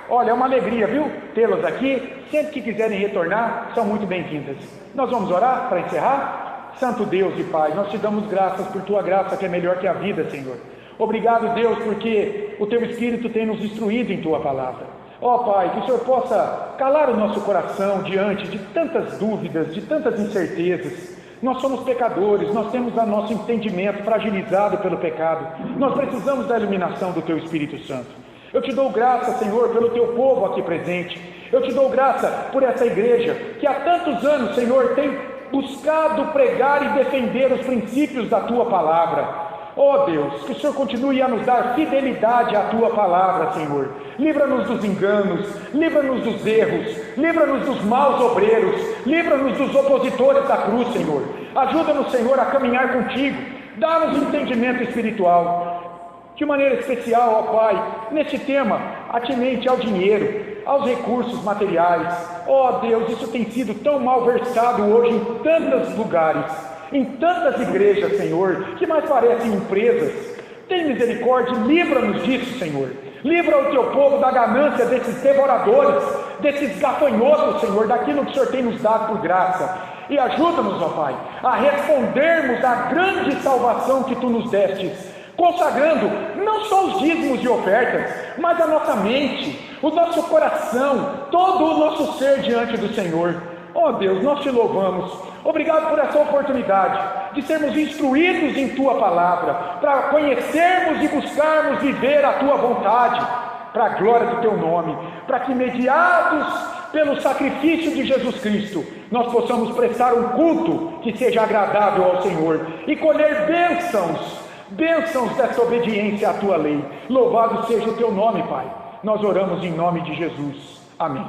Olha, é uma alegria, viu? Tê-las aqui. Sempre que quiserem retornar, são muito bem-vindas. Nós vamos orar para encerrar? Santo Deus e Pai, nós te damos graças por tua graça que é melhor que a vida, Senhor. Obrigado, Deus, porque o teu Espírito tem nos instruído em tua palavra. Ó Pai, que o Senhor possa calar o nosso coração diante de tantas dúvidas, de tantas incertezas. Nós somos pecadores, nós temos o nosso entendimento fragilizado pelo pecado. Nós precisamos da iluminação do teu Espírito Santo. Eu te dou graça, Senhor, pelo teu povo aqui presente. Eu te dou graça por essa igreja que há tantos anos, Senhor, tem buscado pregar e defender os princípios da tua palavra. Ó Deus, que o Senhor continue a nos dar fidelidade à tua palavra, Senhor. Livra-nos dos enganos, livra-nos dos erros, livra-nos dos maus obreiros, livra-nos dos opositores da cruz, Senhor. Ajuda-nos, Senhor, a caminhar contigo. Dá-nos entendimento espiritual. De maneira especial, ó Pai, neste tema, atinente ao dinheiro, aos recursos materiais. Ó Deus, isso tem sido tão mal versado hoje em tantos lugares, em tantas igrejas, Senhor, que mais parecem empresas. Tem misericórdia, livra-nos disso, Senhor. Livra o teu povo da ganância desses devoradores, desses gafanhotos, Senhor, daquilo que o Senhor tem nos dado por graça. E ajuda-nos, ó Pai, a respondermos à grande salvação que Tu nos destes, consagrando não só os dízimos e ofertas, mas a nossa mente, o nosso coração, todo o nosso ser diante do Senhor. Ó Deus, nós te louvamos. Obrigado por essa oportunidade de sermos instruídos em Tua palavra, para conhecermos e buscarmos viver a Tua vontade, para a glória do Teu nome, para que, mediados pelo sacrifício de Jesus Cristo, nós possamos prestar um culto que seja agradável ao Senhor e colher bênçãos dessa obediência à Tua lei. Louvado seja o Teu nome, Pai. Nós oramos em nome de Jesus. Amém.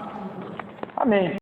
Amém.